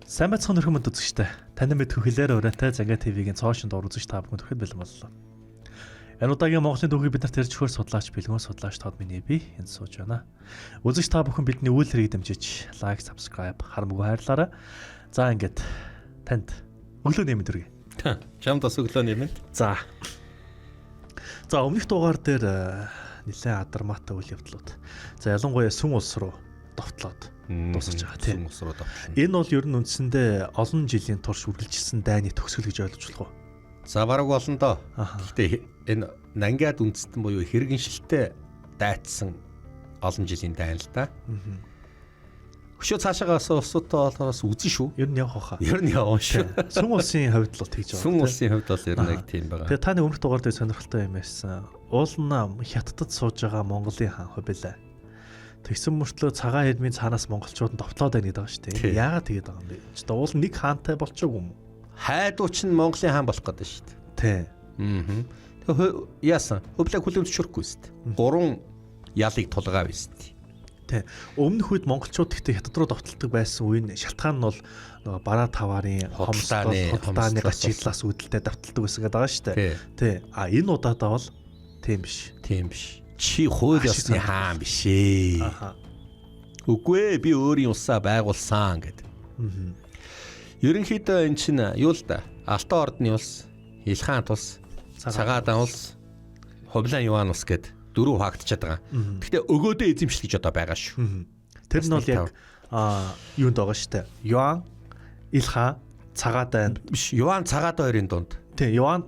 Сайн байцгаана өрхөмөнд үзэгчтэй. Таны мэдхүү хэлээр ураатай Занга ТV-гийн цоошин доор үзэж та бүхэнд ихэд бэлэн боллоо. Энэ удаагийн Монголын түүхийг бид нарт ярьж өгөхөр судлаач бэлгүүн судлаач Тод миний би энд сууж байна. Үзэгч та бүхэн бидний үйл хэрийг дэмжиж лайк, subscribe харамгүй хайрлаарай. За ингээд танд өглөө нэмэд өргөе. Чамд бас өглөө нэмэд. За өмнөх дугаар дээр нэлээд адармаатай үйл явдлууд. За ялангуяа сүн улс руу довтлоод дуусгаж байгаа тийм. Энэ бол ер нь үндсэндээ олон жилийн турш үргэлжилсэн дайны төгсгөл гэж ойлгож болох уу? За бараг болно доо. Гэхдээ энэ нангиад үндэстэн буюу хэрэгэншилтэй дайцсан олон жилийн дайн л да. Өшөө цаашаагаас усуудаа болохоос үзэн шүү. Ер нь явах хаа. Ер нь явна шүү. Сүн улсын хувьд л тэгж байгаа. Сүн улсын хувьд бол ер нь яг тийм байгаа. Тэгээ таны өмнөх дугаар дээр сонирхолтой юм байсан. Уулна хятадд сууж байгаа Монголын хаан хобилаа. Тэгсэн мөртлөө цагаан эдмийн цаанаас монголчууд нь довтлоод байна гэдэг байгаа шүү дээ. Яагаад тэгээд байгаа юм бэ? Чи уул нэг хаантай болчихгүй юм уу? Хайдуу ч Монголын хаан болох гэдэг шүү дээ. Тий. Тэгээ яасан? Хөвлөг хүлэмжшөрөхгүй шүү дээ. 3 ялыг тулгаав шүү дээ. Тий. Өмнөх үед монголчууд гэхдээ хятад руу довтолдог байсан үеийн шалтгаан нь бол нөгөө бараа таваарын хомсдааны гачиглаас үүдэлтэй довтолдог байсан гэдэг байгаа шүү дээ. Тий. А энэ удаадаа бол тийм биш. Тийм биш. Чи хууль ёсны хаан биш ээ. Үгүй ээ, би өөрийн улсаа байгуулсан гэдэг. Ерөнхийдөө эн чинь юу л да? Алтан ордны улс, Илхаант улс, Цагаадан улс, Хувлаан Юан улс гэд 4 хаагдчихад байгаа. Гэхдээ өгөөдөө эзэмшил гэж одоо байгаа шүү. Тэр нь бол яг юунд байгаа шүү дээ. Юан, Илхаан, Цагаадан биш. Юан Цагаадан хоёрын дунд. Тий, Юан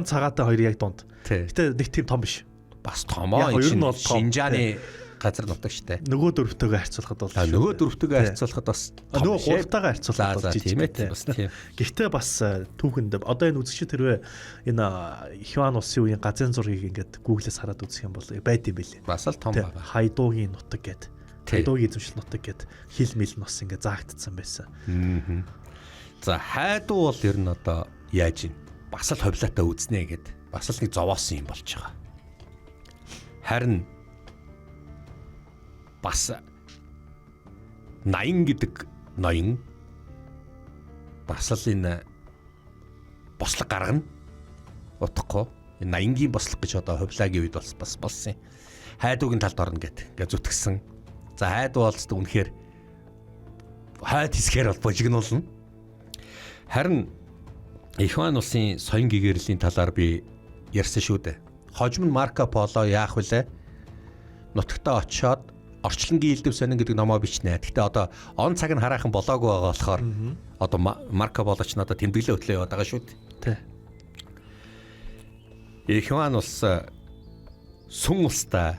Цагаадан хоёрын яг дунд. Гэхдээ нэг тийм том биш. Бас томоо энэ Шинжааны газар нутаг штэ. Нөгөө дөрөвтэйгээ харьцуулахад бол нөгөө дөрөвтэйгээ харьцуулахад бас нөгөө гуравтайгаа харьцуулахад бол тийм ээ бас тийм. Гэхдээ бас түүхэнд одоо энэ үзэгчид хэрвээ энэ Хюан улсын үеийн газрын зургийг ингээд Google-с хараад үзэх юм бол байд юм билээ. Бас л том байгаа. Хайдуугийн нутаг гэд. Хайдуугийн эзэмшил нутаг гэд хил мэл нь бас ингээд заагдсан байсан. За хайдуу бол ер нь одоо яаж ийн? Бас л ховлоотой үзнэ гэд бас л нэг зовоосон юм болж байгаа. Харин бас 80 гэдэг ноён бас л энэ бослог гаргана. Утгагүй. Энэ 80-гийн бослог гэж одоо ховлагийн үед бас болсон юм. Хайдуугийн талд орно гэд ингээ зүтгэсэн. За хайдуу болцдог үнэхээр хайд хэсгээр бол божигнуулна. Харин Ихван улсын соён гэгэрлийн талаар би ярьсан шүү дээ. Хожим нь Марко Поло яах вүлээ? Нутагтаа очиод орчлонгийн элдв сонин гэдэг номоо бичнэ. Гэхдээ одоо он цаг нь хараахан болоогүй байгаа болохоор одоо Марко Поло ч надад тэмдэглээ хөтлөө яваад байгаа шүү дээ. Тий. Ихван улс сүн улстай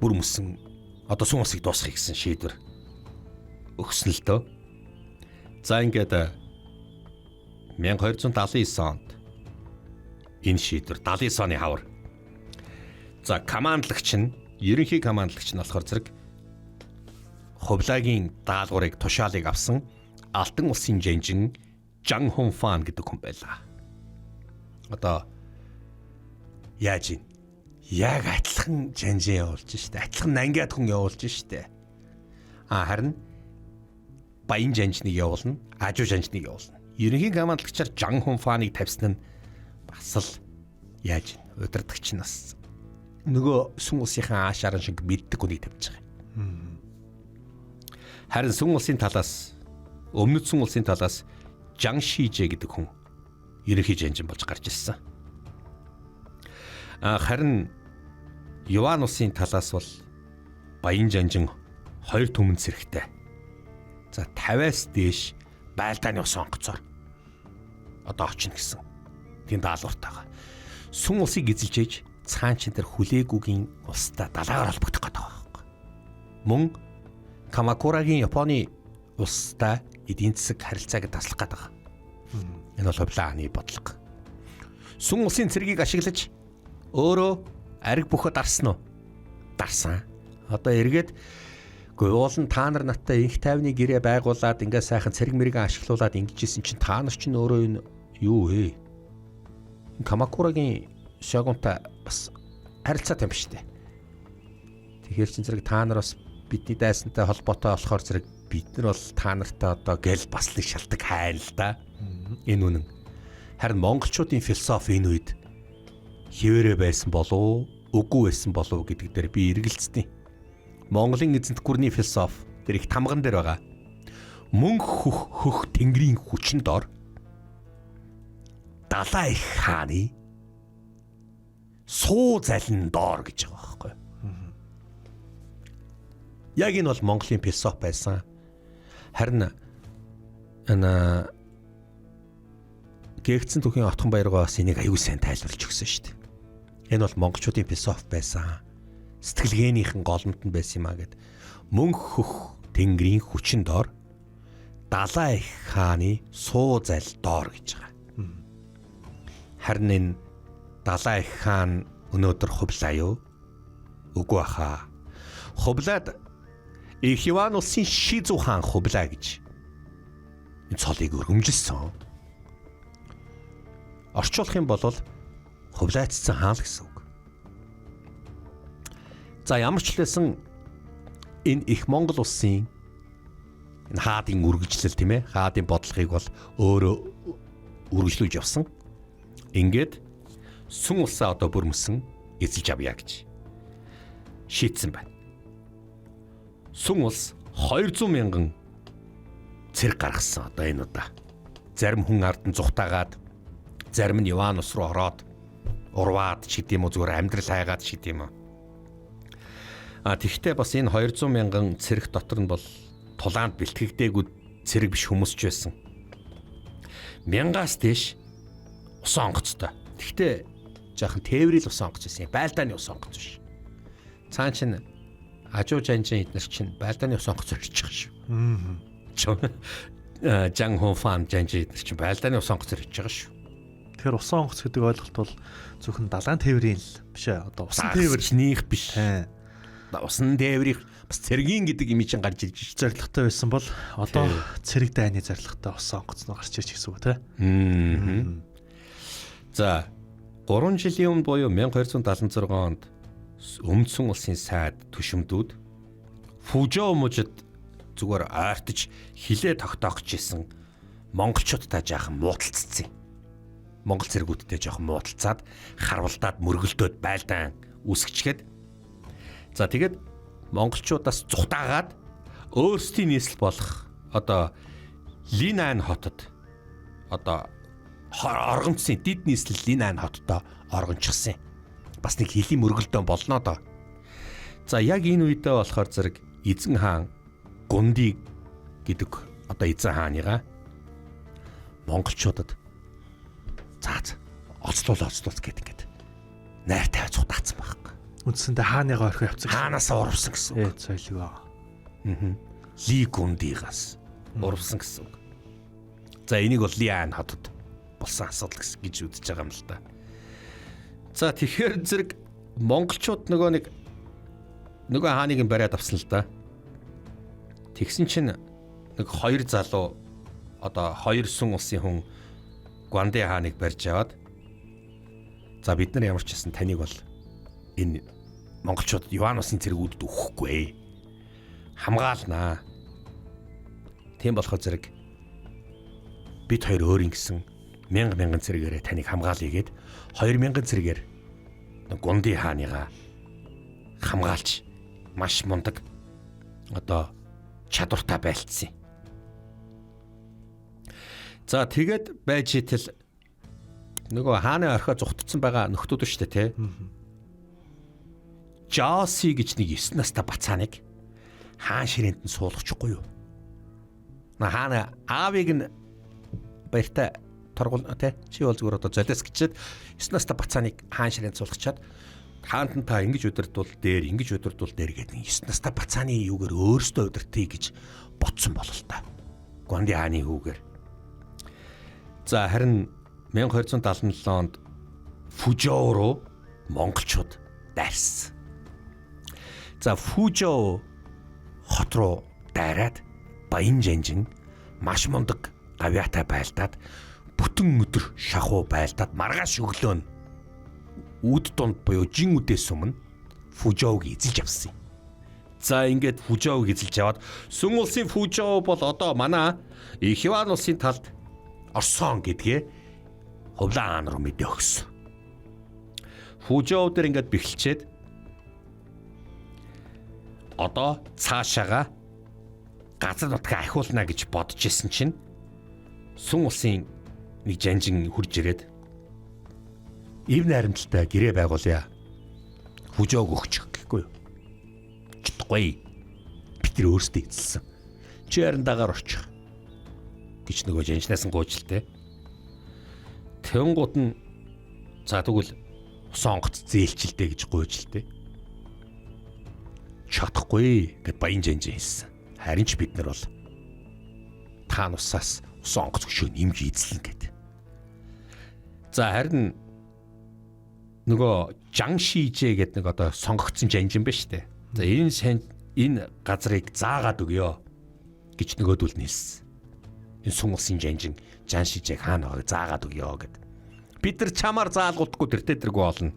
бүр мөсөн одоо сүн улсыг дуусгахыг гэсэн шийдвэр өгсөн л дөө. За ингээд 1279 онд энэ шийдвэр 79 оны хавар. За командлагч нь ерөнхий командлагч нь болохоор зэрэг Хувлагийн даалгаврыг тушаалыг авсан Алтан улсын жанжин Жан Хунфан гэдэг хүн байлаа. Одоо яаж ийн? Яг адилхан жанжин явуулж штэ. Адилхан нангиад хүн явуулж штэ. Харин баян жанжныг явуулна, ажуу жанжныг явуулна. Ерөнхий командлагчаар Жан Хунфаныг тавьсан нь бас л яаж ийн? Удирдагч нь бас нөгөө сүн улсынхаа аашаар шиг мэддэг хүнийг тавьж байгаа. Харин сүн улсын талаас өмнөд сүн улсын талаас Жан Шижэ гэдэг хүн ерөнхий жанжин болж гарч ирсэн. Харин Юан улсын талаас бол баян жанжин 2 түмэн зэрэгтэй. За 50-аас дээш байлдааны ус онгоцоор одоо очно гэсэн тийм даалгавартайгаа. Сүн улсыг эзэлж ээж цаан чин дээр хүлээгүүгийн улстай далаагаар холбогдох гэдэг байгаа байхгүй. Мөн Камакурагийн Японы улстай эдийн засаг харилцааг таслах гэдэг байгаа. Энэ бол Хувлааны бодлого. Сүн улсын цэргийг ашиглаж өөрөө ариг бөхөд дарсан уу? Дарсан. Одоо эргээд гуйлан та нар надтай инх тайвны гэрээ байгуулад ингээ сайхан цэрэг мэрэгэн ашиглуулад ингэжсэн чинь та нар чинь өөрөө энэ юу вэ? Камакурагийн шагунтай бас харилцаатай юм шүү дээ. Тэгэхээр чин зэрэг та нар бас бидний дайсантай холбоотой болохоор зэрэг бид нар бол та нартай одоо гэл баслыг шалтгаан хайр л да. Энэ үнэн. Харин монголчуудын философи энэ үед хിവэрэ байсан болов үгүй байсан болов гэдэг дээр би эргэлцдэг. Монголын эзэнт гүрний философи тэр их тамган дээр байгаа. Мөнх хөх тэнгэрийн хүчин дор далай хааны суу залин доор гэж байгаа байхгүй. Яг энэ бол Монголын философи байсан. Харин Гээгцэн түүхийн Отхон Баяргаа бас энийг аюул сайн тайлбарлаж өгсөн шүү дээ. Энэ бол монголчуудын философи байсан. Сэтгэлгээнийхэн голомт нь байсан юм а гэд. Мөнх хөх тэнгэрийн хүчин дор далай хааны суу зал доор гэж байгаа. Харин энэ далай хаан өнөөдөр хувлаа юу? Үгүй баха. Хувлаад Их Иван улсын Шизу хаан хувлаа гэж энэ цолыг өргөмжилсөн. Орчуулах юм бол хувлаацсан хаан л гэсэн үг. За ямар ч хэлсэн энэ их Монгол улсын энэ хаадын үргэлжлэл тийм ээ, хаадын бодлогыг бол өөрөө үргэлжлүүлж явсан. Ингээд сүм улсаа одоо бүрмөсөн эзэлж авъя гэж шийдсэн байна. Сүм улс 200 мянган цэрэг гаргасан одоо энэ удаа. Зарим хүн ард нь зүхтаагаад, зарим нь Иван ус руу ороод урваад ч гэдэм үү, зүгээр амьдрал хайгаад ч гэдэм үү. Тэгэхдээ бас энэ 200 мянган цэрэг дотор нь бол тулаанд бэлтгэгдээгүй цэрэг биш хүмүүс ч байсан. 1000-аас дээш ус онгоцтой. Тэгэхдээ жаахан тээврийн ус онгоц байсан. Байлдааны ус онгоц биш. Цаан чин ажуу жанжин эднэр чин байлдааны ус онгоц орчих шүү. Жан Хонфан жанжин эднэр чин байлдааны ус онгоц орчих шүү. Тэгэхээр усан онгоц гэдэг ойлголт бол зөвхөн далайн тээврийн л биш ээ. Одоо усан тээврчнийх биш. Усан тээврийн бас цэргийн гэдэг юм чинь гарч ирж зоригтой байсан бол одоо цэрэг дайны зоригтой усан онгоц нь гарч ирж гэсэн үг тийм. За 3 жилийн өмнө буюу 1276 онд Өмнөсөн улсын сайд түшимдүүд Фужоо мужид зүгээр ойртож хилээ тогтоох гэсэн монголчуудтай жаахан муудалцсан. Монгол цэргүүдтэй жоохон муудалцаад харвалдаад мөргөлдөөд байлдаан үсгчгээд за тэгээд монголчуудаас зүхтаагаад өөрсдийн нийслэл болох одоо Линан хотод одоо оргонцсон дид нийслэл Линан хотод оргончихсан. Бас нэг хилийн мөргөлдөөн болно доо. За яг энэ үедээ болохоор зэрэг эзэн хаан Гунди гэдэг одоо эзэн хааныгаа монголчуудад оцлуул гэдэг ингээд найртай хацуутаацсан байхгүй. Үндсэндээ хааныгаа орхио явцсан. Хаанаас урвсан гэсэн үг. Соёлыг байгаа. Ли Гундигаас урвсан гэсэн үг. За энийг бол Лиан хотод болсон асуудал гэж үзэж байгаа юм л да. За тэгэхээр зэрэг монголчууд нөгөө хааныг нь бариад авсан л да. Тэгсэн чинь нэг хоёр залуу одоо хоёр сүн улсын хүн Гванди хааныг барьж аваад за бид нар ямар ч гэсэн таныг бол энэ монголчууд Иван улсын цэргүүдэд өгөхгүй хамгаалнаа. Тийм болохоор зэрэг бид хоёр өөр ингэсэн 1000 цэрэгээрээ таныг хамгаалъя гэд 2000 цэрэгээр Гунди хааныгаа хамгаалж маш мундаг одоо чадвартай байлцсан. За тэгээд байж итэл нөгөө хааны орхио зүхтцсан байгаа нөхдүүд шүү дээ тий. Жааси гэж нэг 9 настай бацааныг хаан ширээнд нь суулгачихгүй юу? Хаана аавыг нь баяртай торгуул тий чи бол зүгээр одоо золиос гэчихэд 9 настай бацааныг хаан ширээнд суулгачаад хаанд нь та ингэж удирдвал дээр ингэж удирдвал дээр гэдэг 9 настай бацааны юугаар өөрөөсөө удирдъя гэж ботсон болол та. Гванди хааны хүүгээр. За харин 1277 онд Фужоо руу монголчууд дайрсан. За Фужоо хот руу дайраад баян жанжин маш мундаг гавьяатай байлдаад бүтэн өдөр шахуу байлдаад маргааш өглөө нь үд дунд буюу жин үдээс өмнө Фужоог эзэлж авсан. За ингээд Фужоог эзэлж яваад Сүм улсын Фужоо бол одоо манай Хиван улсын талд орсон гэдгээ Хувлаа хаан руу мэдээ өгсөн. Фужоо дээр ингээд бэхэлчээд одоо цаашаага газар нутгаа ахиулна гэж бодож исэн чинь Сүм улсын нэг жанжин хурж ирээд ив найрамдалтай гэрээ байгуулъя. Фужоог өгчих гэхгүй юу? Чутгүй. Бид тэр өөрсдөө эзэлсэн. Чи харин дагаар орчих гэж нөгөө жанжнаас нь гуйжлаа. Тэнгууд нь за тэгвэл сонгоц зээлчилдэ гэж гуйжлаа. Чадахгүй гэд баян жанжин хэлсэн. Харин ч бид нар бол та нусаас сонгоц өшөө нэмж эзлэн гэд. За харин нөгөө Жан Шижээ гэдэг нэг одоо сонгогдсон жанжин ба штэ. За энэ газрыг заагаад өгөө гэж нөгөөдөл нэлсэн. Энэ Сүм улсын жанжин Жан Шижээг хаана байгааг заагаад өгөө гэд. Бид нар чамаар заалгуудахгүй тэртээ тэргүй болно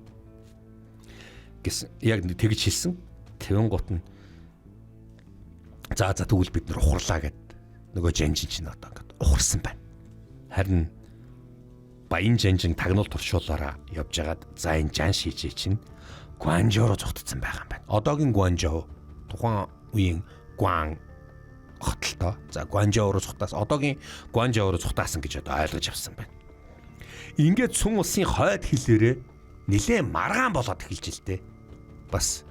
гэсэн. Яг тэгж хэлсэн. Тэвэн гут нь за тэгвэл бид нар ухарлаа гэд нөгөө жанжин чинь одоо ингээд ухарсан байна. Харин баян жанжин тагнуул туршуулаараа явж байгаад за энэ Жан Шижээ чинь Гуанжоу руу зогтсон байгаа юм байна. Одоогийн Гуанжоу тухайн үеийн Гуан хотолтой. За Гуанжоу руу зогтаас одоогийн Гуанжоу руу зогтаасан гэж одоо ойлгож авсан байна. Ингээд Сүм улсын хойд хилээрээ нилээн маргаан болоод эхэлж илтээ. Бас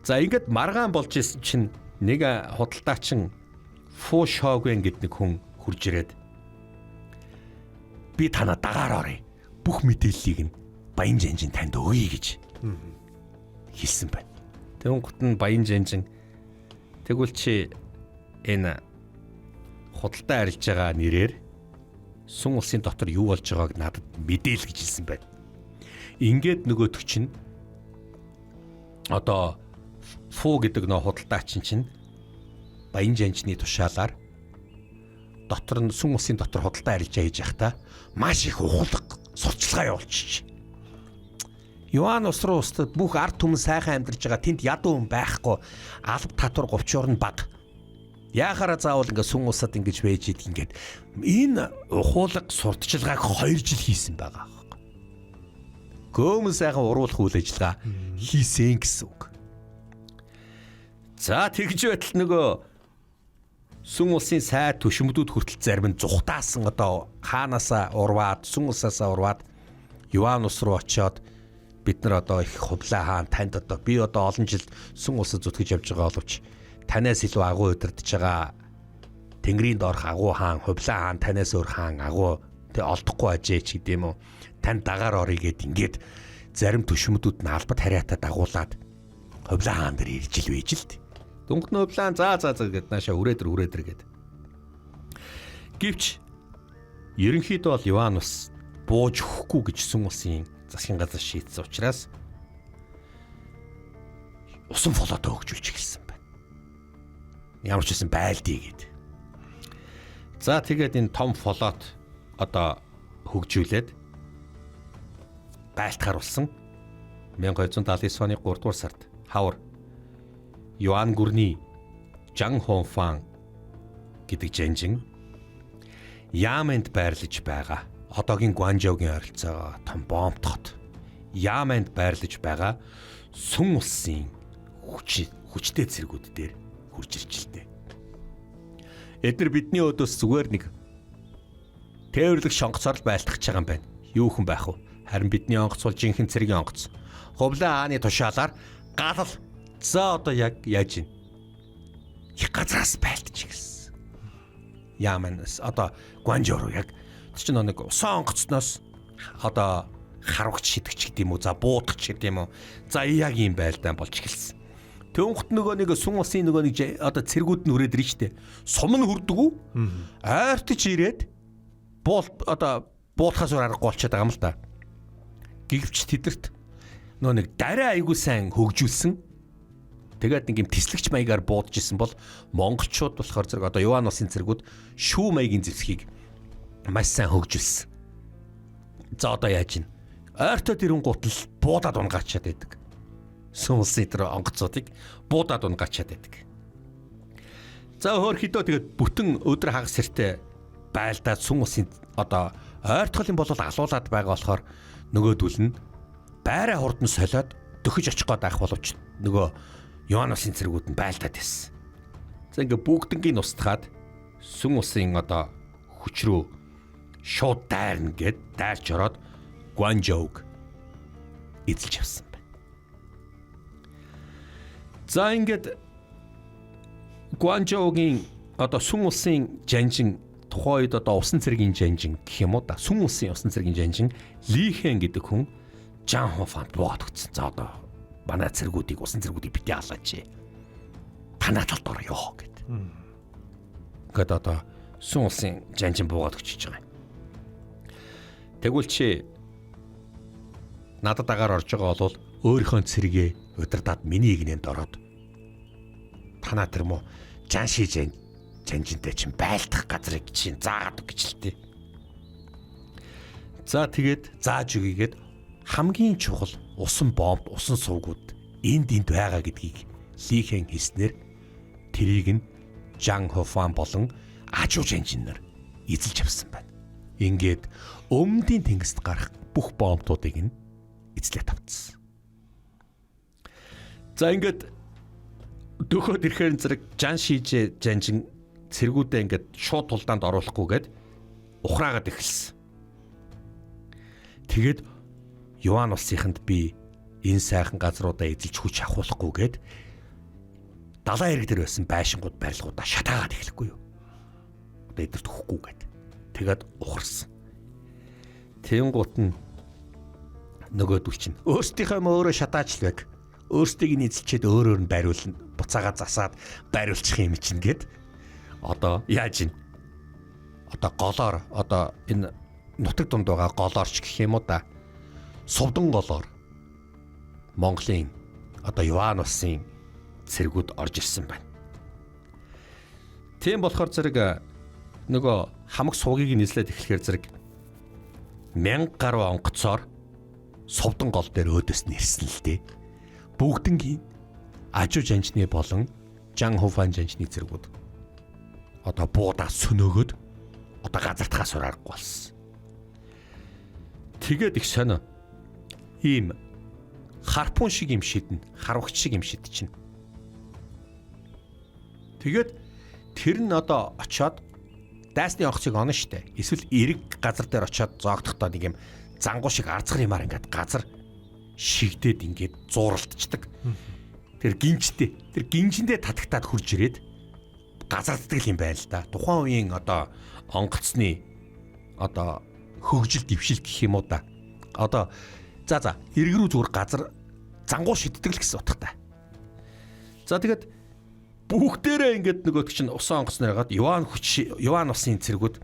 за ингээд маргаан болж исэн чинь нэг худалдаачин Фу Шоугэн гэдэг нэг хүн хурж ирээд би танаа дагаар оръё. Бүх мэдээллийг нь баян жанжин танд өгье гэж хэлсэн байна. Тэнгуут нь баян жанжин тэгвэл чи энэ худалдаа арилж байгаа нэрээр Сүм улсын дотор юу болж байгааг надад мэдээл гэж хэлсэн байна. Ингээд нөгөөдөг чинь одоо Фу гэдэг нөө худалдаачин чинь баян жанжны тушаалаар дотор нь Сүм улсын дотор худалдаа арилж хийж явахдаа маш их ухалга сурчлагаа явуулчих. Юан ус руу устад бүх ард түмэн сайхан амьдарч байгаа тэнд ядуу хүн байхгүй алб татвар говчуур нь бага. Яахаараа заавал ингээ Сүм улсад ингэж байж идэг ингээд энэ ухуулга сурталчилгааг 2 жил хийсэн байгаа. Гөөмөн сайхан уруулах үйл ажиллагаа хийсэн гэсэн үг. За тэгж байтал нөгөө Сүм улсын сайд төшмөдүүд хүртэл зарим нь зүхтаасан одоо хаанаасаа урваад Сүм улсаасаа урваад Юан ус руу очиод бид нар одоо их Хувлаа хаан танд одоо би одоо олон жил Сүм улсад зүтгэж явж байгаа боловч танаас илүү агуу удирдах байгаа Тэнгэрийн доорх агуу хаан Хувлаа хаан танаас өөр хаан агуу тэг олдохгүй ажээ ч гэдэм үү тань дагаар орё гэд ингээд зарим төшмөдүүд нь албад хариатаа дагуулад Хувлаа хаан дээр ирж ил байж л дээ. Дүнх нь Хувлаа за гэд наашаа үрээдэр гэд. Гэвч ерөнхийдөө бол Юан ус бууж өгөхгүй гэж Сүм улсын засгийн газар шийдсэн учраас усан фолото өгчүүлж эхэлсэн байна. Ямар ч байсан байлдъя гэд. За тэгээд энэ том фолот одоо хөгжүүлээд гайлтгаар болсон 1279 оны 3 дугаар сард хавар Юан гүрний Жан Хонфан гэдэг жанжин Ямэнд байрлаж байгаа. Одоогийн Гуанжоугийн ойролцоогоо том бомбтоход Ямэнд байрлаж байгаа Сүм улсын хүчтэй цэргүүд дээр хурж ирж илтээ. Эдгээр бидний өдөөс зүгээр нэг тээвэрлэг шонгоцоор л байлтгах байгаа юм байна. Юу хүн байх вэ? Харин бидний онгоц бол жинхэнэ цэргийн онгоц. Хувлаа хааны тушаалаар галал за одоо яг яаж ийн? Их газраас байлтж гэсэн. Яманас одоо Гуанжоу руу яг чинь нэг усан онгоцноос одоо харвагч шидэгч гэдэг юм уу? За буудах ч гэдэг юм уу? За яг ийм байлдаан болж эхэлсэн. Төвхт нөгөө нэг Сүм улсын нөгөө нэг одоо цэргүүд нь хүрээд ирж штэ. Сум нь хүрдэг үү? Айртж ирээд одоо буудахаас өөр аргагүй болчиход байгаа юм л да. Гэвч тэдэрт нөгөө нэг дарай айгуу сайн хөгжүүлсэн. Тэгээд нэг юм тислэгч маягаар буудаж исэн бол монголчууд болохоор зэрэг одоо Юан улсын цэргүүд шүү маягийн зэвсгийг маш сайн хөгжүүлсэн. За одоо яаж ийн? Ойртоод ирэн гутал буудаад унгаачаад байдаг. сүм улсын тэр онгоцуудыг буудаад унгачаад байдаг. За хөөрхөдөө тэгээд бүтэн өдөр хагас сэртэй байлдаад сүм улсын одоо ойртголын болол алуулаад байгаа болохоор нөгөөдөл нь байраа хурдан солиод дөхөж очих гээд байх боловч нөгөө Йоанносын цэргүүд нь байлдаад байсан. За ингээ бүгднгийн устгаад сүм улсын одоо хүч рүү шууд дайрна гэд дайрч ороод Гуанжоуг эзэлж авсан байна. За ингээд Гуанжоугийн одоо сүм улсын жанжин тухайн үед одоо усан цэргийн жанжин гэх юм уу да сүм улсын усан цэргийн жанжин Лихэн гэдэг хүн Жан Хофанд боод өгсөн. За одоо манай цэргүүдийг усан цэргүүдийг битээ халаач. Танаа талд орё гэд. Гэт одоо сүм улсын жанжин буугаад өчөж байгаа юм. Тэгвэл чи надад агаар орж байгаа бол өөрийнхөө цэргээ удирдаад миний игнэнд ороод танаа тэр мó жан шижэн жанжинтай чинь байлдах газрыг чинь заагаад өг гэж л тээ. За тэгээд зааж өгийгээд хамгийн чухал усан бомб, усан сувгууд энд байгаа гэдгийг Лихэн хэлснээр тэрийг нь Жан Хофан болон Ажуу жанжинаар эзэлж авсан байна. Ингээд өмнөдийн тэнгист гарах бүх бомбуудыг нь эзлээд авцсан. За ингээд дөхөд ирэхээр зэрэг Жан Шижэ жанжин цэргүүдээ ингээд шууд тулдаанд оруулахгүйгээд ухраагаад эхэлсэн. Тэгээд Юан улсынханд би энэ сайхан газруудаа эзэлж хүч авахгүйгээд далайн хэрэг дээр байсан байшингууд барилгуудаа шатаагаад эхлэхгүй юу. Одоо эдэрт өгөхгүйгээд тэгээд ухарсан. Тэнгуут нь нөгөөдөл чинь өөрсдийнхөө өөрөө шатаачлаг өөрсдийг нь эзэлчээд өөрөөр нь бариулна буцаага засаад бариулчих юм чинь гээд одоо яаж ийн одоо голоор одоо энэ нутаг дунд байгаа голоорч гэх юм уу да сувдан голоор Монголын одоо Юан улсын цэргүүд орж ирсэн байна. Тийм болохоор зэрэг нөгөө хамаг суугийг нь эзлээд эхлэхээр зэрэг 1000 гаруй онгоцоор сувдан гол дээр өөдөөс нь ирсэн л дээ. Бүгднгийн Ажуу жанжны болон Жан Хофан жанжны цэргүүд одоо буудаа сөнөөгөөд одоо газартахаа сураарахгүй болсон. Тэгээд их сонио ийм харпун шиг юм шиднэ, харавгч шиг юм шид чинь. Тэгээд тэр нь одоо очоод дайсны онгоцыг оно штэ. Эсвэл эрэг газар дээр очоод зоогдохдоо нэг юм зангуу шиг арцгар юмар ингээд газар шигдээд ингээд зууралдчихдаг. Тэр гинжиндээ татагтаад хурж ирээд газарддаг юм байна л да. Тухайн үеийн одоо онгоцны одоо хөгжил дэвшил гэх юм уу да. Одоо за эрг рүү зүгээр газар зангуу шиддэг л гэсэн утгатай. За тэгээд бүгдээрээ ингээд нөгөө чинь усан онгоцноор гаад Юан улсын цэргүүд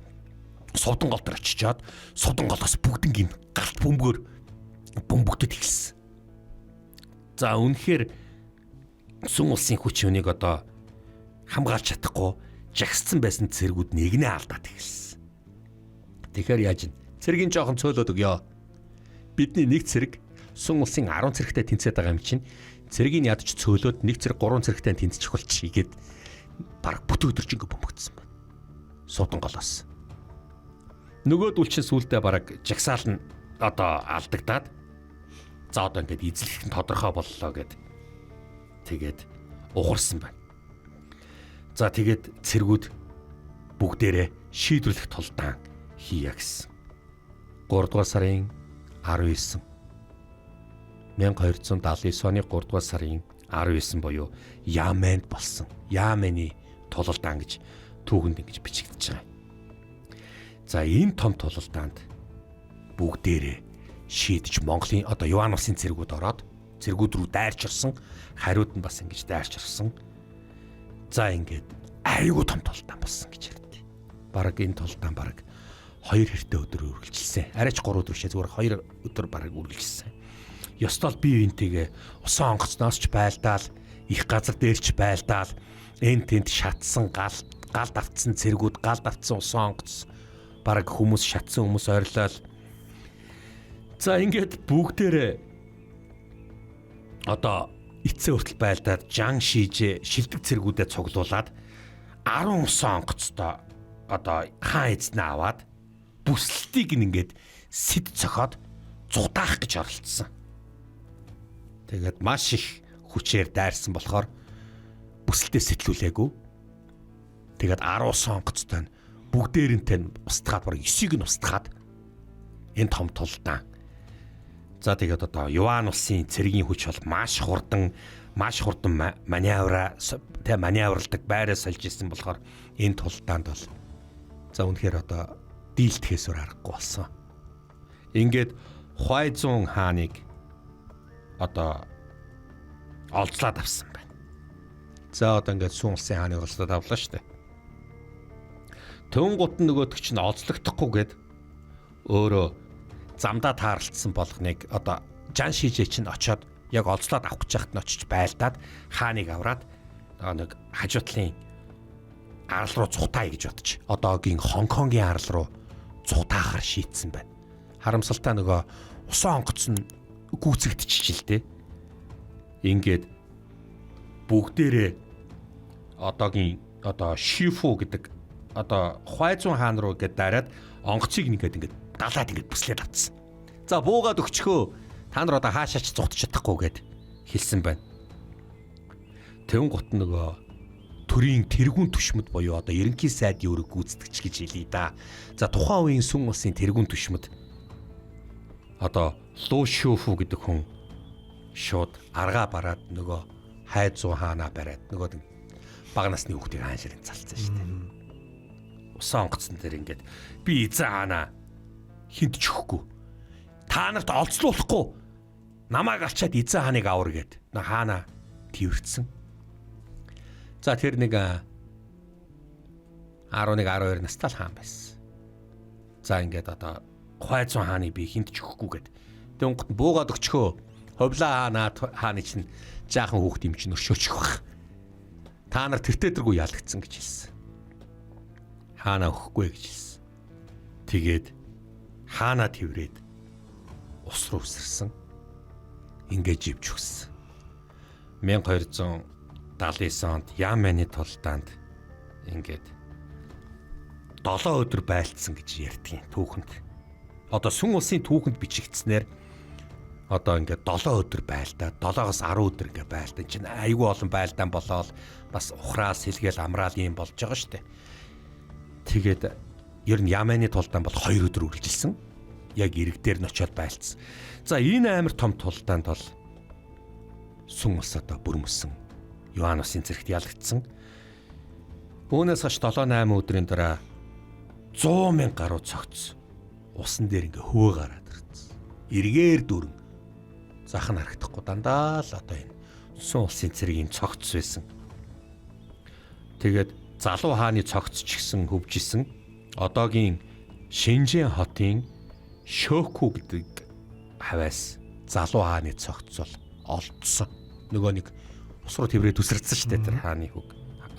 сувдан гол дээр очичоод сувдан голоос бүгднгийн галт бөмбөгдөд эхэлсэн. За үнэхээр сүм улсын хүч өнийг одоо хамгаалж чадахгүй жагсцсан байсан цэргүүд нэгнээ алдаад эхэлсэн. Тэгэхээр яаж ин цэргийн жоохон цөөлөд өгөө. Бидний нэг цэрэг сүм улсын 10 цэрэгтэй тэнцээд байгаа юм чинь цэргийн ядч цөөлөд нэг цэрэг 3 цэрэгтэй тэнцчих болчих игээд баг бүтэн өдөржингө бөмбөгдсөн байна. Суудан голоос. Нөгөөдөл чинь сүултээ баг жагсаал нь одоо алдагдаад за одоо ингээд эзлэх нь тодорхой боллоо гэд тэгээд ухарсан байна. За тэгээд цэргүүд бүгдээрээ шийдвэрлэх тулдаан хийя гэсэн. 3 дугаар сарын 19 1279 оны 3 дугаар сарын 19 буюу Ямэнд болсон. Ямений тулалдаан гэж түүхэнд ингэж бичигдэж байгаа. За энэ том тулалдаанд бүгдээрээ шийдэж Монголын одоо Юан улсын цэргүүд ороод цэргүүд рүү дайрч ирсэн. Хариуд нь бас ингэж дайрч ирсэн. За ингээд айгүй том тулалдаан болсон гэж ярьдээ. Бараг энэ тулалдаан бараг 2 хэртэй өдөр үргэлжилсэн. Арайч 3 өдөр шээ зүгээр 2 өдөр бараг үргэлжилсэн. Ёстол бие биентэйгээ усан онгоцноос ч байлдаал, их газар дээрч байлдаал, энэ тэнд шатсан гал давтсан цэргүүд, гал давтсан усан онгоц бараг хүмүүс шатсан хүмүүс ойрлол. За ингээд бүгдээрээ одоо эцсээ хүртэл байлдаад Жан Шижээ шилдэг цэргүүдэд цуглуулад 19 онгоцтой одоо хаан эзнээ аваад бүслэлтийг ингээд сэд цохоод зудаах гэж оролцсон. Тэгээд маш их хүчээр дайрсан болохоор бүслэлтээ сэтлүүлээгүй. Тэгээд 19 онгоцтой нь бүгдээрэнтэй нь устгаад баг 9-ийг нь устгаад энэ том тулдаан. За тэгээд одоо Юан улсын цэргийн хүч бол маш хурдан маневралдаг байраа сольж исэн болохоор энэ тулдаанд бол за үнэхээр одоо дийлдэхээс аргагүй болсон. Ингээд Хуайзун хааныг одоо олзлаад авсан байна. За одоо ингээд Сун улсын хааныг олзлаад авлаа шүү дээ. Төвнгут нөгөөдөг чинь олзлогдохгүйгээд өөрөө замдаа таарлцсан болгоныг одоо Жан Шижээ чинь очоод яг олзлоод авах гэж байхад нь очиж байлдаад хааныг аваад нэг хажуутлын арал руу цухтаа гэж бодож одоогийн Хонконгийн арал руу цухтаахаар шийдсэн байна. Харамсалтай нөгөө усан онгоц нь гүйцэгдчихжээ л дээ. Ингээд бүгдээрээ одоогийн одоо Шифу гэдэг одоо Хуайзун хаан руу гээд дараад онгоцыг ингээд далаад ингээд бүслээд авцсан. За буугаад өгчхөө та нар одоо хаашаач зугтж чадахгүй гэд хэлсэн байна. Тэвэн гут нөгөө төрийн тэргүүн түшмэд буюу одоо ерөнхий сайдын өрөг гүйцэтгэгч гэж хэлье да. За тухайн үеийн Сүн улсын тэргүүн түшмэд одоо Лу Шүфү гэдэг хүн шууд аргаа бараад нөгөө Хайзуу хаанаа бариад нөгөө бага насны хүүхдийг хаан ширэн цалцсан шүү дээ. Усан онгоцсон дээр ингээд би эзэн хаанаа хинт ч өгөхгүй. Та нарт олзлуулахгүй. Намайг алчаад эзэн хааныг авар гэд. Хаана тэрвэрсэн. За тэр нэг 11-12 настай л хаан байсан. За ингээд одоо Хуайзун хааныг би хинт ч өгөхгүй гэд. Тэнгот буугаад өгчхөө. Ховлаа хааны чинь жаахан хүүхд юм чинь өршөөчих бах. Та нар тэртээ дэргүй ялагдсан гэж хэлсэн. Хаанаа өгөхгүй гэж хэлсэн. Тэгээд хаанаа тэрврээд ус руу үсэрсэн. Ингээд живж өгсөн. 1279 онд Яманы тулдаанд ингээд 7 өдөр байлцсан гэж ярьдгийн түүхэнд. Одоо Сүн улсын түүхэнд бичигдснээр одоо ингээд 7 өдөр байлдаа 7-оос 10 өдөр ингээд байлдаа чинь айгүй олон байлдаан болоод бас ухраас сэлгээл амраал юм болж байгаа шүү дээ. Тэгээд ер нь Яманы тулдаан бол 2 өдөр үргэлжилсэн. Яг ирэг дээр нь очиод байлцсан. За энэ амар том тулдаанд бол Сүн улс одоо бүрмөсөн. Юан улсын цэрэгт ялагдсан. Үүнээс хойш 7-8 өдрийн дараа 100,000 гаруй цогц усан дээр ингээ хөвөө гараад ирсэн. Эргээр дүрэн зах нь харагдахгүй дандаа л одоо энэ Сүн улсын цэргийн цогц байсан. Тэгээд залуу хааны цогц ч гэсэн хөвжсэн. Одоогийн Шинжэн хотын Шөөкү гэдэг хаваас залуу хааны цогц бол олдсон. Нөгөө нэг ус руу тэврээд үсэрсэн шүү дээ тэр хааны хүүг.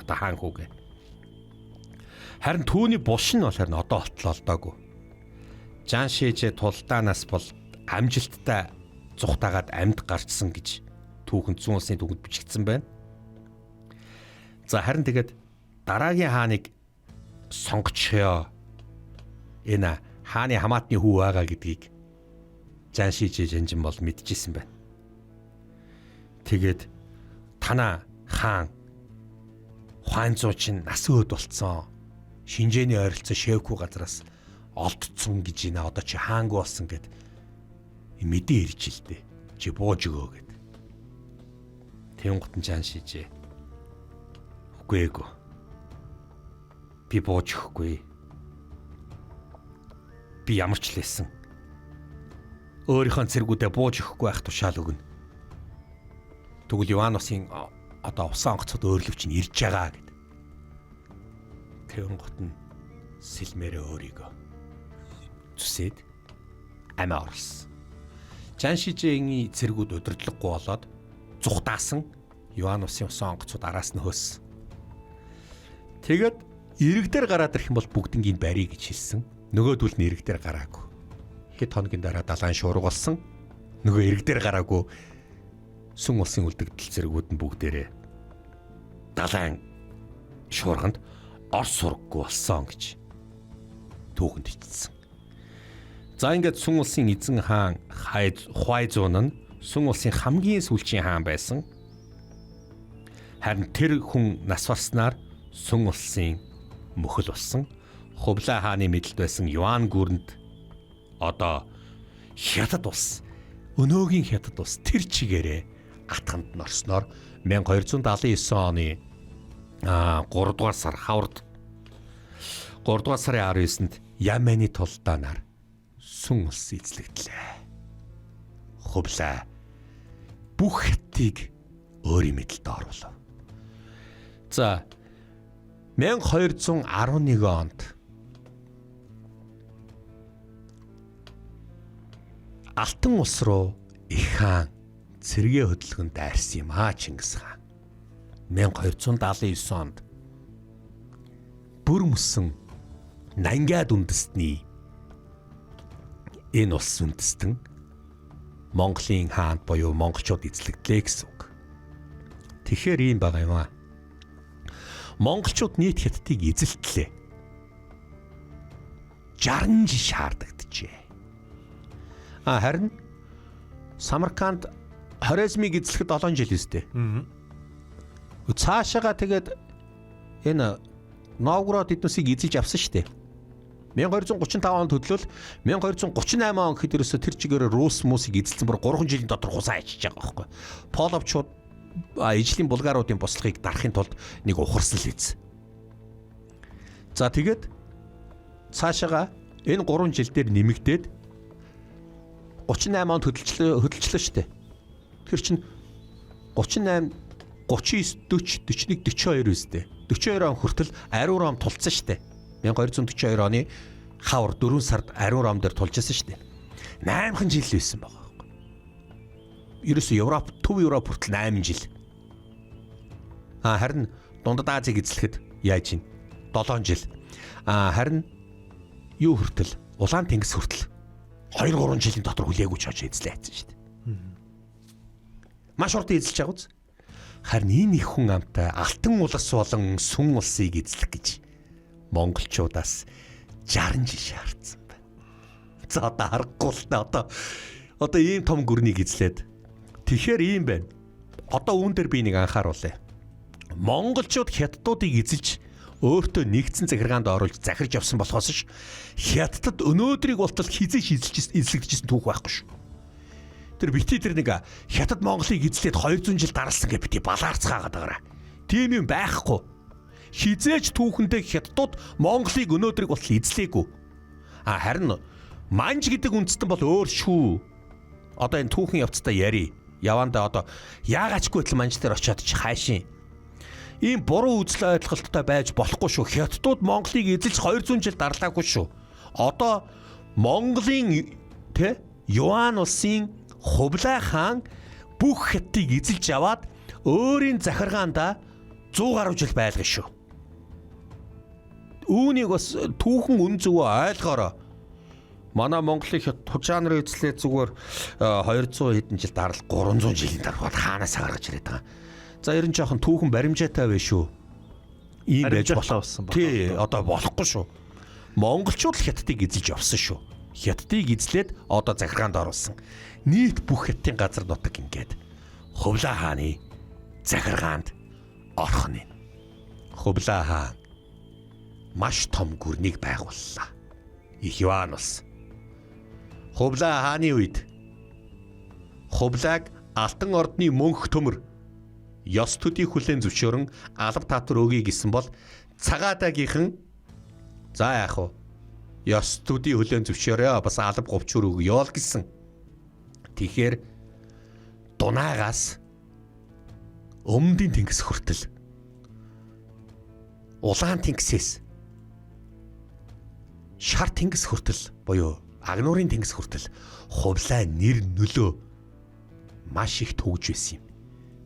Одоо хаан хүүгээ. Харин түүний булш нь бол харин одоо олтлоолдоогүй. Жан Шижээ тулдаанаас бол амжилттай зүхтагаад амьд гарчсан гэж түүхэнд Сүн улсын түүхэнд бичигдсэн байна. За харин тэгээд дараагийн хааныг сонгочихё. Энэ хааны хамаатны хүү байгаа гэдгийг Жан Шижээ жанжин бол мэдчихсэн байна. Тэгээд танаа хаан Хуайзуу чинь нас өөд болцсон. Шинжээний ойролцоо Шэвкү газраас олдсон гэж байна. Одоо чи хаангүй болсон гэд мэдээ ирж илдэ. Чи бууж өгөө гэд. Тэнгутан Жан Шижээ. Үгүй ээгөө. Би бууж өгөхгүй. Би ямар ч л байсан. Өөрийнхөө цэргүүдээ бууж өгөхгүй байх тушаал өгнө. Тэгвэл Юан улсын одоо усан онгоцод өөрлөв чинь ирж байгаа гэд. Тэнгут нь сэлмээрээ өөрийгөө зүсээд амиа орлсон. Жан Шижээний цэргүүд удирдлаггүй болоод зүхтаасан Юан улсын усан онгоцууд араас нь хөөссөн. Тэгээд ирэг дээр гараад ирэх юм бол бүгднийг барья гэж хэлсэн. Нөгөөдүүл нь ирэг дээр гараагүй. Хэд хоногийн дараа далайн шуурга болсон. Нөгөө ирэг дээр гараагүй сүн улсын үлдэгдэл зэрэгүүд нь бүгдээрээ далайн шуурганд орс сургаггүй болсон гэж түүхэнд ичсэн. За ингээд сүн улсын эзэн хаан Хуайзун нь сүн улсын хамгийн сүүлчийн хаан байсан. Харин тэр хүн нас барснаар сүн улсын мөхөл болсон. Хувлаа хааны мэдлд байсан Юан гүрэнд одоо хятад улс, өнөөгийн хятад улс тэр чигээрээ атганд норсноор 1279 оны 3 дугаар сар хаврд 3 дугаар сарын 19-нд Яманы тулдаанаар сүн улс эзлэгдлээ. Хувлаа бүх хятадыг өөрийн мэдлэлд оруулав. За 1211 онд Алтан улс руу их хаан цэргийн хөдөлгөнд дайрсан юм Чингис хаан. 1279 онд бүр мөсөн Нангад үндэстний энэ улс үндэстэн Монголын хаанд буюу монголчууд эзлэгдлээ гэсэн үг. Тэгэхээр ийм байгаа юм аа. Монголчууд нийт хятадыг эзэлтлээ. 60 жил шаардагджээ. Харин Самарканд Хорезмиг эзлэхэд 7 жил өстэй. Цаашаага тэгээд энэ Новгород эднүсийг эзэлж авсан шүү дээ. 1235 онд хөдлөл 1238 он гэхэд ерөөсө тэр чигээр Рус мусыг эзэлсэн бүр 3 жилийн дотор хусаа ичиж байгаа байхгүй. Половчууд ижлийн булгааруудын бослогыг дарахын тулд нэг ухарсан л биз. За тэгээд цаашаага энэ 3 жил дээр нэмэгдээд 38 онд хөдөлчлөө шүү дээ. Тэр чинь 38 39 40 41 42 үстэй. 42 он хүртэл ариун ром тулцсан шүү дээ. 1242 оны хавар 4 сард ариун ром дээр тулжсэн шүү дээ. 8 жил байсан байгаа байхгүй. Ерөөсө Европ, Төв Европ хүртэл 8 жил. Харин Дундад Азийг эзлэхэд яаж ийн 7 жил. Харин юу хүртэл Улаан тэнгис хүртэл 2-3 жилийн дотор хүлээгүй ч очиж эзлээ хийсэн шүү дээ. Маш урт эзэлж байгаа үз. Харин энэ их хүн амтай алтан улс болон сүн улсыг эзлэх гэж монголчуудаас 60 жил шаардсан байна. За одоо харахгүй л та одоо ийм том гүрнийг эзлээд тэгэхээр ийм байна. Одоо үүн дээр би нэг анхааруулъя. Монголчууд хятадуудыг эзэлж өөртөө нэгдсэн захиргаанд оруулж захирж явсан болохоос ш хятадд өнөөдрийг болтол хизээш эзлэгдэжсэн түүх байхгүй шүү. Тэр бити тэр нэг хятад Монголыг эзлээд 200 жил даралсан гэж бити балаарцгаагаад байгаараа. Тийм юм байхгүй. Хизээч түүхэндээ хятадууд Монголыг өнөөдрийг болтол эзлээгүй. Харин манж гэдэг үндэстэн бол өөр шүү. Одоо энэ түүхэн явцдаа яри. Явандаа одоо яагаачгүй л манж дээр очиод чи хайшин. Ийм буруу үзэл ойлголттой байж болохгүй шүү. Хятадууд Монголыг эзэлж 200 жил дарлаагүй шүү. Одоо Монголын Юан улсын Хувлаа хаан бүх хятадыг эзэлж аваад өөрийн захиргаандаа 100 гаруй жил байлгана шүү. Үүнийг бас түүхэн үн зөвөө ойлгоорой. Манай Монголыг тужаанаар эзлээ зүгээр 200 хэдэн жил дарал 300 жилийн дараа хаанаас гаргаж ирээд байгаа. За ер нь жоохон түүхэн баримжаатай байх шүү. Ийм байж болсон байна. Тий, одоо болохгүй шүү. Монголчууд л хятадыг эзэлж явсан шүү. Хятадыг эзлээд одоо захиргаанд оруулсан. Нийт бүх хятадын газар нутаг ингээд Хувлаа хааны захиргаанд орох нь. Хувлаа хаан маш том гүрнийг байгууллаа. Их Юан улс. Хувлаа хааны үед Хувлааг Алтан ордны мөнх төмөр ёс төдий хүлээн зөвшөөрөн алба татвар өгье гэсэн бол цагаатаагийнхан за яах вэ? Ёс төдий хүлээн зөвшөөрөө бас алба говчур өгье л гэсэн. Тэгэхээр Дунаагаас Өмнөдийн тэнгис хүртэл Улаан тэнгисээс Шар тэнгис хүртэл буюу Агнуурын тэнгис хүртэл Хувлаа нэр нөлөө маш их төгж байсан юм.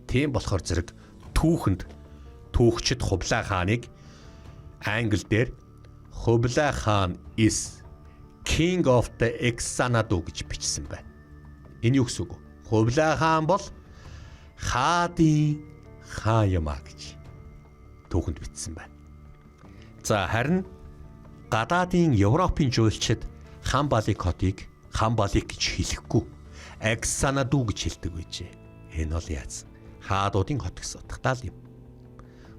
Тийм болохоор зэрэг түүхэнд түүхчид Хувлаа хааныг англи дээр Хувлаа хаан is King of the Xanadu гэж бичсэн байна. Энэ юу гэсэн үг вэ? Хувлаа хаан бол хаадын хаан юм а гэж түүхэнд бичсэн байна. За харин гадаадын Европын жуулчид Хамбаликотыг Хамбалик гэж хэлэхгүй Аксанаду гэж хэлдэг байжээ. Энэ бол яаз хаадуудын хот гэсэн утгатай юм.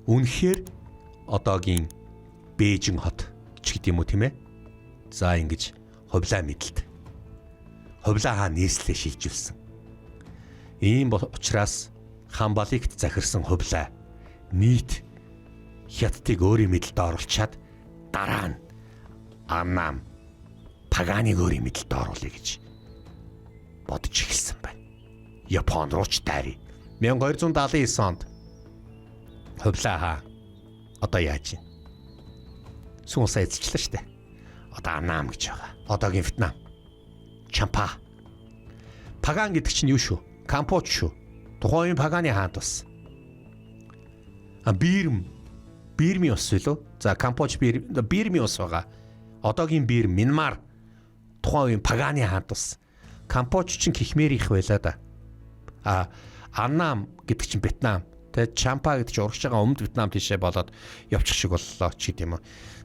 Үнэхээр одоогийн Бээжин хот ч гэдэм үү тийм ээ. За ингэж хувлаа мэдлэлт. Хувлаа хаан нийслэлээ шилжүүлсэн. Ийм учраас Хамбаликт захирсан хувлаа нийт хятадыг өөрийн мэдлэлд оруулчаад дараа нь Аннам Паганыг өөрийн мэдлэлд оруулъя гэж бодож эхэлсэн байна. Япон руу ч тайрыг 1279 онд хувлаа хаан одоо яаж юм? Сүүнсээ эзэлчлээ штэ. Одоо Аннам гэж байгаа. Одоогийн Вьетнам. Чампа. Паган гэдэг чинь юу шүү? Кампоч шүү. Тухайн үеийн Паганы хаант бас. Бирми ус үлээ. За Кампоч Бирми ус байгаа. Одоогийн Бирм, Минмар. Тухайн үеийн Паганы хаант бас. Кампоч чинь Кхмерийнх байлаа да. Аннам гэдэг чинь Вьетнам. Тэгээд Чампа гэдэг чинь урагш байгаа өмнөд Вьетнам тийшээ болоод явчих шиг боллоо ч гэдэм юм.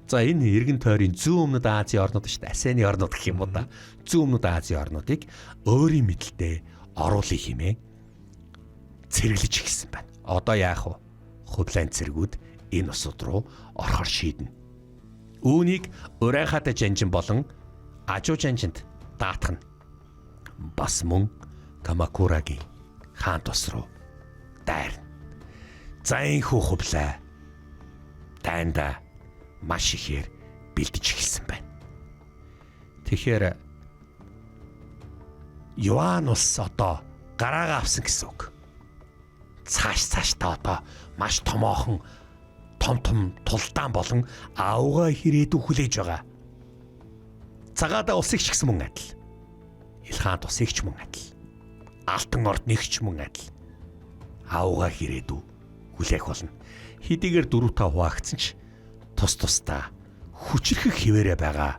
За энэ эргэн тойрын зүүн өмнөд Азийн орнууд шүү дээ. Асианы орнууд гэх юм уу да. Зүүн өмнөд Азийн орнуудыг өөрийн мэдлэлтэй оруулах хэмээн цэргэлж эхэлсэн байна. Одоо яах вэ? Хувлайн цэргүүд энэ усууд руу орохоор шийднэ. Үүнийг Урайхатай жанжин болон Ажуу жанжинд даатгана. Бас мөн Камакурагийн хаан тус руу дайрна. За энэхүү хувлаа дайнда маш ихээр бэлдэж эхэлсэн байна. Тэгэхээр Юан улс одоо гараагаа авсан гэсэн үг. Цааш та одоо маш томоохон том тулдаан болон аавгаа хэрээдүү хүлээж байгаа. Цагаатаа улсыг ч гэсэн мөн адил. Илхаан тусыг ч мөн адил. Алтан ордныг ч мөн адил. Аавгаа хэрээдүү хүлээх болно. Хэдийгээр 4-5 хуваагдсан ч тусдаа хүчрхэг хിവэрэ байгаа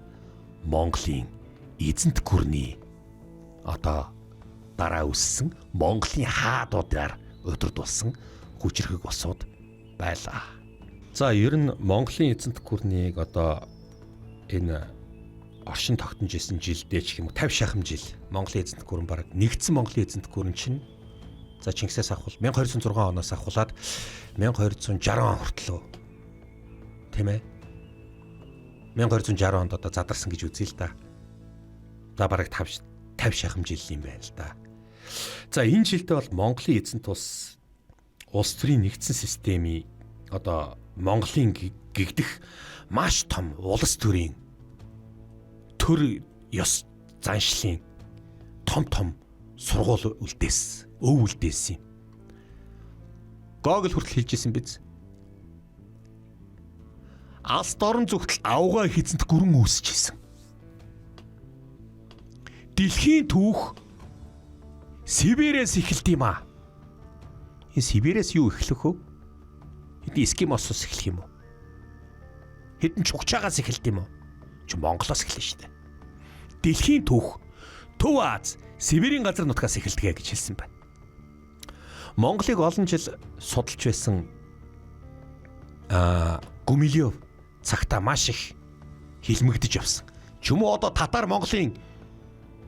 Монголын эзэнт гүрний одоо дараа үссэн Монголын хаадуудаар өдөрдулсан хүчрхэг улсууд байлаа. За ер нь Монголын эзэнт гүрнийг одоо энэ оршин тогтнож исэн жилдээ ч юм уу 50 шахам жил Монголын эзэнт гүрэн бараг нэгдсэн Монголын эзэнт гүрэн чинь за Чингисээс авах 1206 оноос авахулаад 1260 он хүртэл тийм ээ 1260 онд одоо задарсан гэж үзье л да. За бараг 50 шахам жил юм байна л да. За энэ жилдээ бол Монголын эзэнт улс төрийн нэгдсэн системийн одоо Монголын гэгдэх маш том улс төрийн төр ёс заншлын том сургууль үлдээсэн. Гогл хүртэл хэлжсэн биз. Алс дорн зүгтэл авгаа хизэнт гүрэн үүсчихсэн. Дэлхийн түүх Сибирээс эхэлт юм аа. Энэ Сибирээс юу эхлэх вэ? Хэдэн Эскимосоос эхлэх юм уу? Хэдэн Чукчаагаас эхэлт юм уу? Чи Монголоос эхэлнэ шүү дээ. Дэлхийн түүх Төв Аз, Сибирийн газар нутгаас эхэлдэг гэж хэлсэн байна. Монголыг олон жил судалж байсан Гумилев цагта маш их хилмигдэж явсан. Чүмээ одоо татар Монголын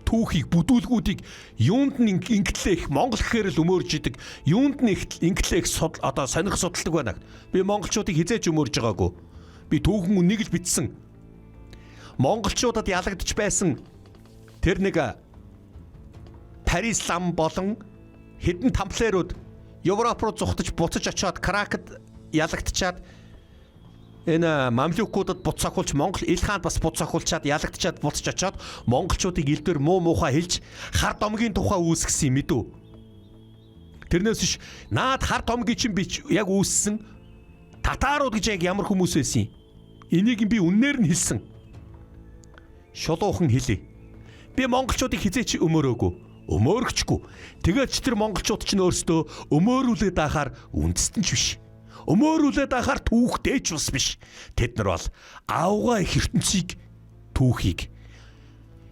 түүхийг бүдүүлгүүдийг юунд нь ингэлэх Монгол гэхээр л өмөрж идэг. Юунд нь ингэлэх одоо сонирх судалдаг байна. Би монголчуудыг хизээж өмөрж байгаагүй. Би түүхэн үнийг л бичсэн. Монголчуудад ялагдж байсан тэр нэг Парис лам болон хэдэн тамплиерууд Европ руу зүхтэж буцаж очиод Кракад ялагдчаад энэ мамлюкуудад буц сахуулч Монгол ил хаанд бас буц сахуулчаад ялагдчаад буцаж очиод монголчуудыг илдвэр муу муухай хэлж хар домгийн тухай үүсгэсэн юм мэдүү. Тэрнээс биш наад хар домгийн чинь би яг үүссэн татарууд гэж яг ямар хүмүүс байсан юм. Энийг би үннээр нь хэлсэн. Шулуухан хэлээ. Би монголчуудыг хизээч өмөрөөгүй. Өмөөрөгчгүй. Тэгээд ч тэр монголчууд ч нөөсдөө өмөөрүүлээд ахаар үндэстэн ч биш. Өмөөрүүлээд ахаар түүхтэй ч ус биш. Тэд нар бол аавгаа их ертөнцийг түүхийг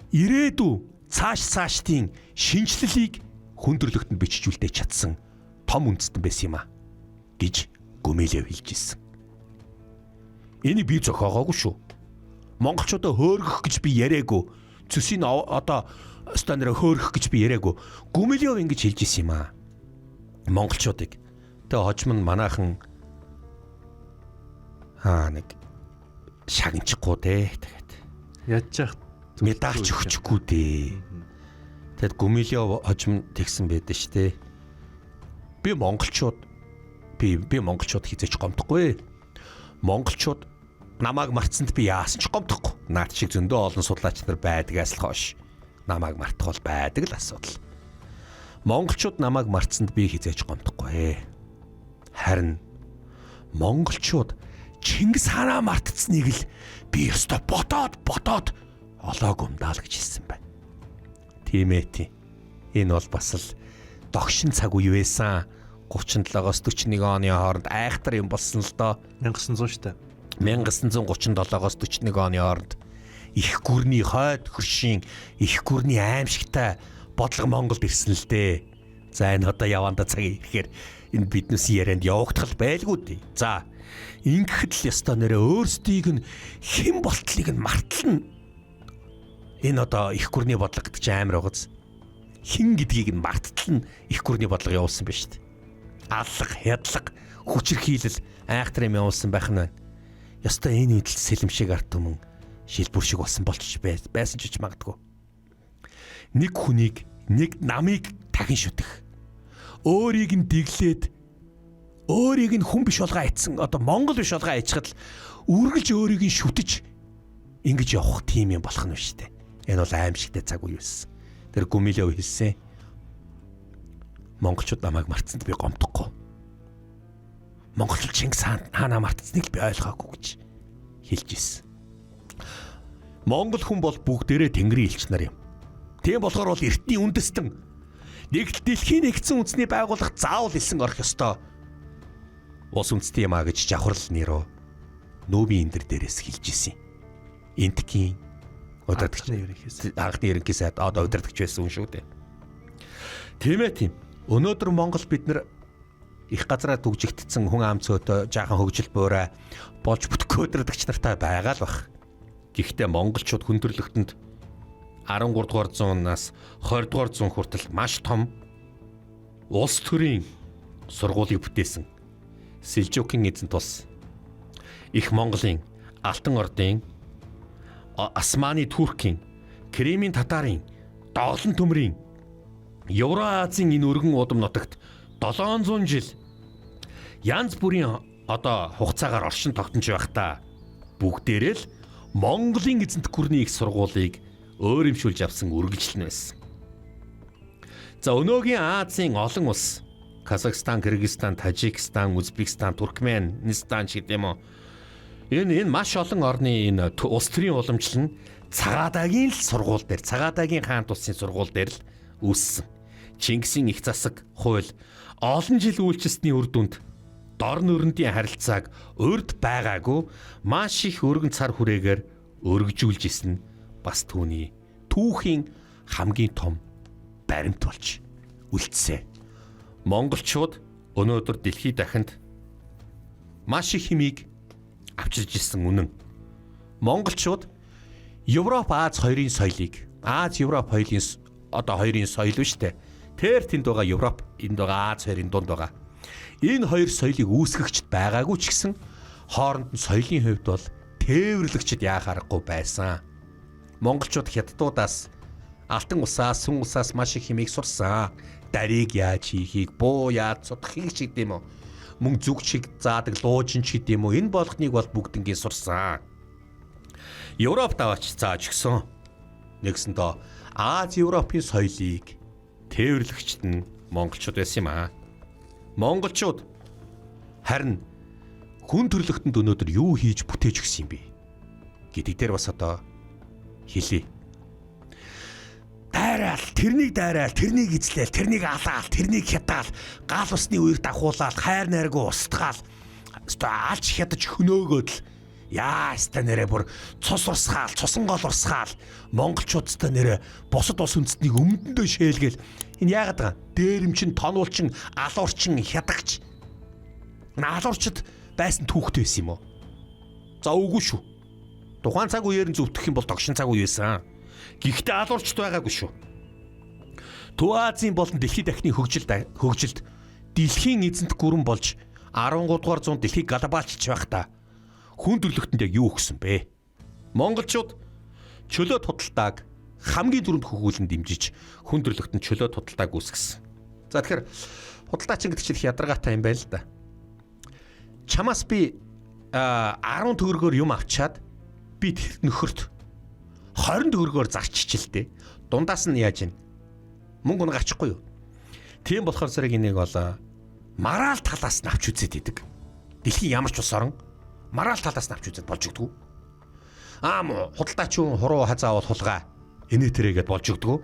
ирээдүй цаашдын шинжлэлийг хүндрэлтэнд бичжүүлдэж чадсан том үндэстэн байсан юм а гэж Гүмилев хэлж ирсэн. Энийг би зохиогоогүй шүү. Монголчуудаа хөөргөх гэж би яриаггүй. Цүсийг одоо стандараа хөөргөх гэж би яриаггүй. Гүмилев ингэж хэлж ирсэн юм а. Монголчуудыг. Тэгээ хожим нь манайхан нэг шагнчихгүй дээ. Тэгээд ядчих медаль өгчихгүй дээ. Тэгэд Гүмилев хожим тэгсэн байдаг шүү дээ. Би монголчууд хизээч гомдохгүй. Монголчууд намайг марцсанд би яасан ч гомдохгүй. Наад шиг зөндөө олон судлаач нар байдгаас л хойш намайг мартах бол байдаг л асуудал. Монголчууд намайг марцсанд би хизээч гомдохгүй. Харин монголчууд Чингис хаанаа мартцсныг л би ёстой ботоод олоог умдаал гэж хэлсэн байна. Тийм ээ. Энэ бол бас л догшин цаг үе байсан. 37-оос 41 оны хооронд айхтар юм болсон л доо. 1900 штэ. 1937-оос 41 оны хооронд их гүрний хойд хөршийн их гүрний аимшигтай бодлого Монголд ирсэн л дээ. За энэ одоо яванда цагийн ирэхээр энэ биднээс ярианд явагдах байлгүй дээ. За ингэхэд л ёстой нэрээ өөрсдийг нь хэн болтлыг нь мартална. Энэ одоо их гүрний бодлого гэдэг чинь амар байгааз. Хин гэдгийг нь мартална их гүрний бодлого явуулсан байна шүү дээ. Аллах, хядлага, хүчирхийлэл айхтар юм явуулсан байх нь байна. Ёстой энэ үдэл сэлэмшиг арт түмэн шилбүр шиг болсон болчих байсан ч гэж магадгүй. Нэг хүнийг, нэг намыг дахин шүтэх. Өөрийг нь дэглээд өөрийг нь хүн биш болгоо айцсан одоо Монгол биш болгоо айчхад л үргэлж өөрийг нь шүтэж ингэж явах тийм юм болох нь биш үү? Энэ бол аимшигтай цаг үе байсан. Тэр Гүмилев хэлсэн. Монголчууд намайг мартсанд би гомдохгүй. Монголчууд Чингис хаанаа мартсныг би ойлгоогүй гэж хэлж ирсэн. Монгол хүн бол бүгдээрээ Тэнгэрийн элч нар юм. Тийм болохоор бол эртний үндэстэн нэгдэл дэлхийн нэгдсэн үндэсний байгууллага заавал хэлсэн орох ёстой. Улс үндэстэн юм а гэж жавхрал нэрөө нүүбийн эндэр дээрээс хэлж ирсэн. Энтгийн анхны ерөнхий сайд одоо удирдахч байсан хүн шүү дээ. Тийм ээ тийм. Өнөөдөр Монгол бид нар их газараа түгжигдсэн хүн ам цөөтэй жаахан хөгжил буурай болж бүтгэх удирдагч нартай байгаа л бах. Гэхдээ монголчууд хүн төрлөختөнд 13 дугаар зуунаас 20 дугаар зуун хүртэл маш том улс төрийн сургуулийг бүтээсэн. Сэлжукийн эзэнт улс, их Монголын, Алтан ордын, Османы Туркийн, Кремийн татарын, Доолон төмрийн, Евразийн энэ өргөн удам нутагт 700 жил янз бүрийн одоо хугацаагаар оршин тогтнож байхдаа бүгдээрээ л Монголын эзэнт гүрний их сургуулийг өөрөмшүүлж авсан үргэлжлэн байсан. За өнөөгийн Азийн олон улс Казахстан, Кыргызстан, Тажикстан, Узбекистан, Туркменистан ч гэдэм үү. Энэ маш олон орны энэ улс төрийн уламжлал нь Цагаадагийн л сургууль дээр, Цагаадагийн хаант улсын сургууль дээр л үүссэн. Чингисийн их засаг, хууль олон жил үйлчилсэний үр дүнд дор нөрөндийн харилцааг урд байгаагүй маш их өргөн цар хүрээгээр өргөжүүлж исэн бас түүний түүхийн хамгийн том баримт болж үлдсэн. Монголчууд өнөөдөр дэлхийд дахинд маш их хэмийг авчирж исэн үнэн. Монголчууд Европ Аз хоёрын соёлыг Аз-Европ хоёрын соёл биш үү? Тэр тэнд байгаа Европ, энд байгаа Аз хоёрын дунд байгаа. Энэ хоёр соёлыг үүсгэгчд байгаагүй ч гэсэн хооронд нь соёлын хувьд бол тээвэрлэгчд яах аргагүй байсан. Монголчууд хятадуудаас алтан усаас, сүн усаас маш их хэмийг сурсан. Дарийг яаж хийхийг, буу яаж судахыг ч гэдэм үү. Мөн зүг шиг заадаг луужин ч гэдэм үү. Энэ болгоныг бол бүгднгийн сурсан. Европ даваач зааж гисэн. Нэгсэндээ Аз-Европын соёлыг тээвэрлэгчд нь монголчууд байсан юм аа. Монголчууд харин хүн төрлөختөнд өнөөдөр юу хийж бүтээж өгсөн юм бэ гэдэг дээр бас одоо хэлье. Тэрнийг дайраал, тэрнийг эзлээл, тэрнийг алаал, тэрнийг хятаал, гал усны үеийг дахуулаад, хайр найргүй устгаал, алж хятаж хөнөөгөөд л Яастай нэрэ бүр цус урсгаал, цусан гол урсгаал монголчуудтай нэрэ бусад улс үндэстнийг өмдөндөө шээлгээл энэ яагаад байгаа? Дээрэмчин, тонуулчин, алуурчин, хядагч. Алуурчд байсан түүхтэй байсан юм уу? За үгүй шүү. Тухайн цаг үеэр нь зөвтгөх юм бол тогшин цаг үе байсан. Гэхдээ алуурчд байгаагүй шүү. Төв Азийн болон дэлхийн дахины хөгжилд дэлхийн эзэнт гүрэн болж 13 дугаар зуунд дэлхийг глобалчилж байхдаа хүн төрлөختөнд яг юу өгсөн бэ? Монголчууд чөлөө туталтааг хамгийн түрүүнд хөгүүлэн дэмжиж хүн төрлөختөнд чөлөө туталтааг үүсгэсэн. За тэгэхээр худалдаачин гэдэг чинь их ядаргаатай юм байна л да. Чамаас би 10 төгрөгөөр юм авчаад би тэр нөхөрт 20 төгрөгөөр зарччихлээ. Дундаас нь яаж ийн? Мөнгө нь гарчихгүй юу? Тийм болохоор зэрэг энийг бол мараал талаас нь авч үзээд идэг. Дэлхийн ямар ч улс орон мараал талаас нь авч үзээд болж өгдөг. Худалдаачин хуруу хазаавал хулгай. Энэтэрэгэд болж өгдөг.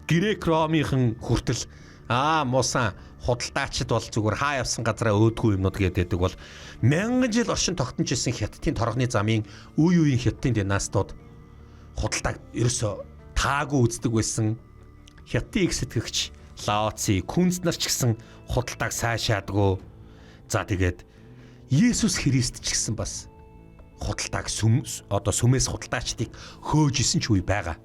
Грек Ромынхан хүртэл муусан худалдаачид бол зүгээр хаа явсан газараа өөдгөө юмнууд гэдэг бол мянган жил оршин тогтнож исэн хятадын торгоны замын үе үеийн хятадын династууд худалдааг ерөөсөө таагүй үздэг байсан. Хятадын их сэтгэгч Лао Цзи, Күнз нар ч гэсэн худалдааг сайшаадгүй. За тэгээд Есүс Христ ч гэсэн бас худалдааг сүмээс худалдаачдыг хөөж исэн ч үе байгаа.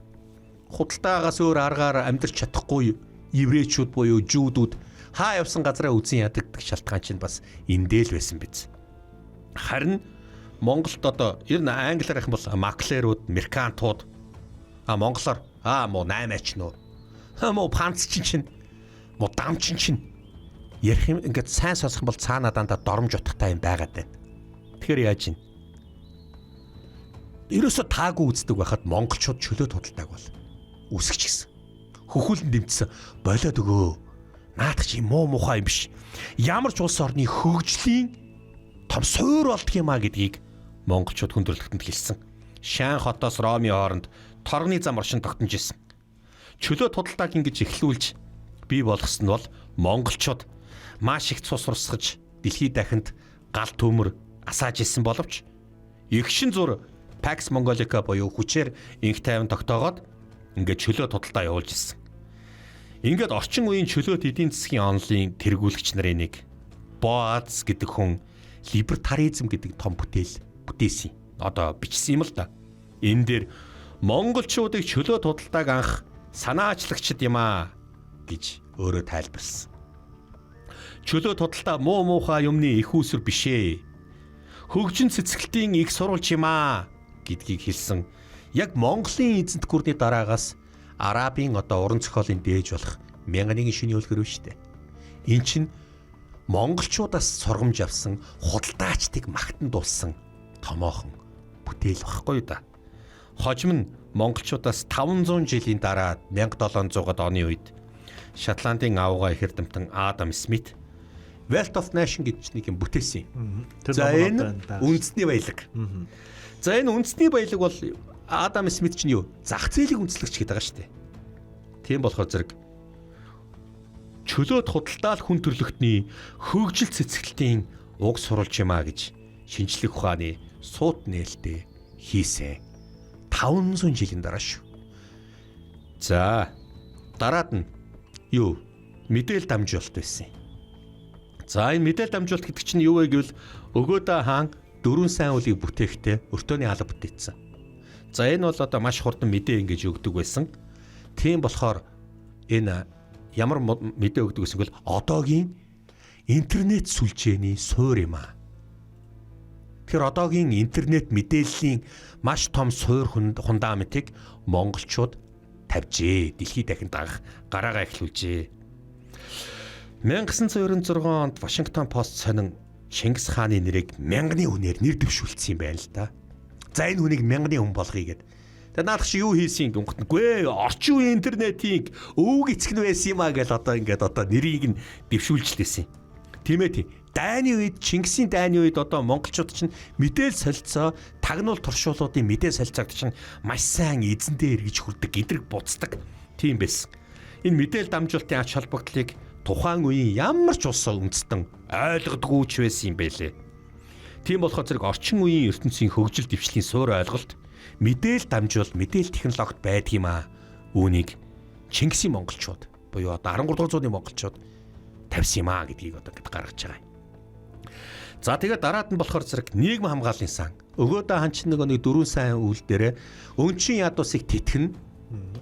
Худалдаагаас өөр аргаар амьдрч чадахгүй еврейчүүд буюу жүүдүүд хаа явсан газараа үзэн ядагддаг шалтгаан чинь бас эндээ л байсан биз. Харин Монголд одоо ер нь англиар их бол маклерууд, меркантууд монголоор муу 8-ач нөө. Муу панцчин чинь, муу дамчин чинь ярих юм ингээд сайн сонсох юм бол цаанаа дандаа доромж утгатай юм байгаад байна. Тэгэхээр яаж ийн? Ерөөсө таагүй үздэг байхад монголчууд чөлөө туталтайг бол үсгэж гисэн. Хөхүүлэн дэмжсэн болоод өгөө. Наадах чи муу мухай юм биш. Ямар ч улс орны хөгжлийн том суур болдг юмаа гэдгийг монголчууд хүн төрөлхтөнд хэлсэн. Шан хотоос Ромын хооронд торгоны зам оршин тогтнож исэн. Чөлөө туталтайг ингэж эхлүүлж бий болгосон нь бол монголчууд маш их цус урсгаж дэлхийд дахинд гал төмөр асааж исэн боловч эгшин зур Pax Mongolica буюу хүчээр инх тайван тогтоогоод ингээд чөлөө туталтаа явуулж исэн. Ингээд орчин үеийн чөлөөт эдийн засгийн онолын тэргүүлэгч нарын нэг Боац гэдэг хүн либертаризм гэдэг том бүтээсэн. Одоо бичсэн юм л да. Энэ дээр монголчуудыг чөлөө туталтайг анх санаачлагчд юм гэж өөрөө тайлбарлсан. Чөлөө туталтаа муу муухай юмны их үүсвэр бишээ. Хөгжин цэцгэлтийн их сурвалж юм гэдгийг хэлсэн. Яг Монголын эзэнт гүрний дараагаас Арабын уран зохиолын дээж болох 1001 шөнийн үлгэр үү штэ. Эн чинь монголчуудаас сургамж авсан худалдаачдыг магтан дуулсан томоохон бүтээл багхгүй да. Хожим нь монголчуудаас 500 жилийн дараа 1700-аад оны үед Шотландын авгаа ихэрдэмтэн Адам Смит Wealth of Nation гэж нэг юм бүтээсэн. За энэ үндэсний баялаг. За энэ үндэсний баялаг бол Адам Смит чинь юу? Зах зээлийг үндэслэгч гэдэг байгаа шүү дээ. Тийм болохоор зэрэг чөлөөт худалдаал хүн төрлөختний хөгжил цэцгэлтийн уг сурвалж юмаа гэж шинжлэх ухааны суут нээлттэй хийсэн. 500 жилийн дараа шүү. За дараад нь юу? Мэдээл дамжуулалт байсан. За энэ мэдээл дамжуулалт гэдэг чинь юу вэ гэвэл өгөөдөө хаан 4 сайн үлийг бүтээхдээ өртөөний алба бүтээсэн. За энэ бол одоо маш хурдан мэдээ ингэж өгдөг байсан. Тийм болохоор энэ ямар мэдээ өгдөг гэсэн бол одоогийн интернет сүлжээний суур юм аа. Тэгэхээр одоогийн интернет мэдээллийн маш том суур фундаментыг монголчууд тавьжээ. Дэлхийд дахин дагах гараагаа эхлүүлжээ. 1996 онд Вашингтон Пост сонин Чингис хааны нэрийг мянганы хүнээр нэр дэвшүүлсэн юм байна л да. За энэ хүнийг мянганы хүн болгоё гэд. Тэгээ наадах чи юу хийсэн юм гүнхтэнгүй орчин үеийн интернетийг өвөг эцэг нь байсан юм а гэж одоо нэрийг нь дэвшүүлжлээсэн. Тийм ээ. Дайны үед Чингисийн дайны үед одоо монголчууд чинь мэдээл солилцоо тагнуул туршуулуудын мэдээл солилцоогт чинь маш сайн эзэндээ эргэж хүрдэг гидрэг буцдаг. Тийм байсан. Энэ мэдээл дамжуулалтын ач холбогдлыг тухайн үеийн ямар ч улс үндэстэн ойлгодгүй ч байсан юм байлээ. Тийм болохоор зэрэг орчин үеийн ертөнцийн хөгжил дэвшлийн суур ойлголт мэдээлэл дамжуул мэдээлэл технологид байдгийм аа. Үүнийг Чингисийн монголчууд буюу одоо 13 дугаар зууны монголчууд тавьсан юм аа гэдгийг одоо ингэж гаргаж байгаа. За тэгээд дараад нь болохоор зэрэг нийгэм хамгааллын сан. Өгөөдөө хан чинь нэг дөрвөн сайн үйл дээрээ өнчин ядуусыг тэтгэн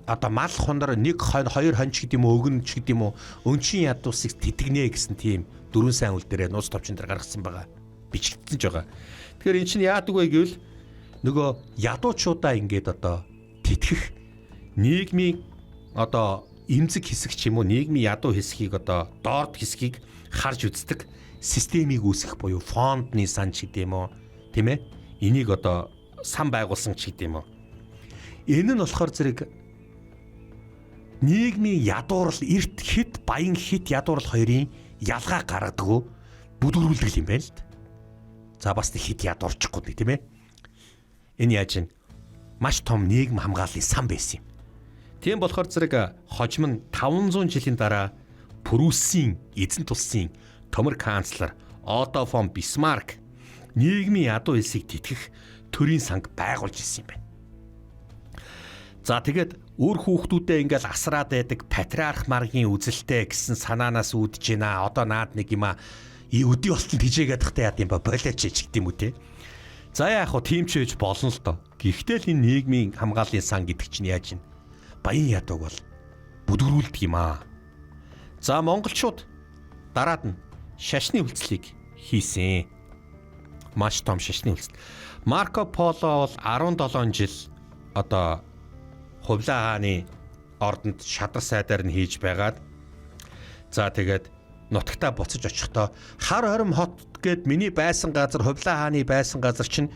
одоо мал хундар нэг хонь хоёр хонь ч гэдэг юм уу өгөн ч гэдэг юм уу өнчин ядуусыг тэтгэнэ гэсэн тийм дөрвөн сайн үйл дээрээ нууц товчон дээр гаргасан байгаа. Бичлэгдсэн ч байгаа. Тэгэхээр эн чинь яадаг вэ гэвэл нөгөө ядуучуудаа ингээд одоо тэтгэх нийгмийн одоо эмзэг хэсэг ч юм уу нийгмийн ядуу хэсгийг одоо доорд хэсгийг харж үздэг системийг үүсгэх буюу фондны сан ч гэдэг юм уу тийм ээ энийг одоо сан байгуулсан ч гэдэг юм уу энэ нь болохоор зэрэг нийгмийн ядуурл эрт хит баян хит ядуурл хоёрын ялгаа гаргадаг бүдүүрүүлдэг юм байна л да. За бас нэг хит ядуурчихгүй тийм ээ энэ яаж юм маш том нийгэм хамгааллын сан байсан юм. Тийм болохоор зэрэг хожим нь 500 жилийн дараа Прүссийн эзэн тулсын төмөр канцлер Отто фон Бисмарк нийгмийн ядуу хэлсийг тэтгэх төрийн санг байгуулж ирсэн юм байна. За тэгээд өөр хүүхдүүдээ ингээл асраад байдаг патриарх маргийн үзэлтэй гэсэн санаанаас үүдэж байна. Одоо наад нэг юм өдий болтон тижээгээд тахтай яд юм ба болооч ч гэдэг юм үү те. За яах вэ тийм ч байж болно л доо. Гэхдээ л энэ нийгмийн хамгааллын сан гэдэг чинь яаж юм? Баян ядууг бол бүдгэрүүлдэг юм аа. За монголчууд дараад нь шашны үйлчлэгийг хийсэн. Маш том шашны үйлчлэл. Марко Поло бол 17 жил одоо Хувлаа хааны ордонд шадар сайдаар нь хийж байгаад за тэгээд нутагтаа буцаж очихдоо хар хорим хот гээд миний байсан газар Хувлаа хааны байсан газар чинь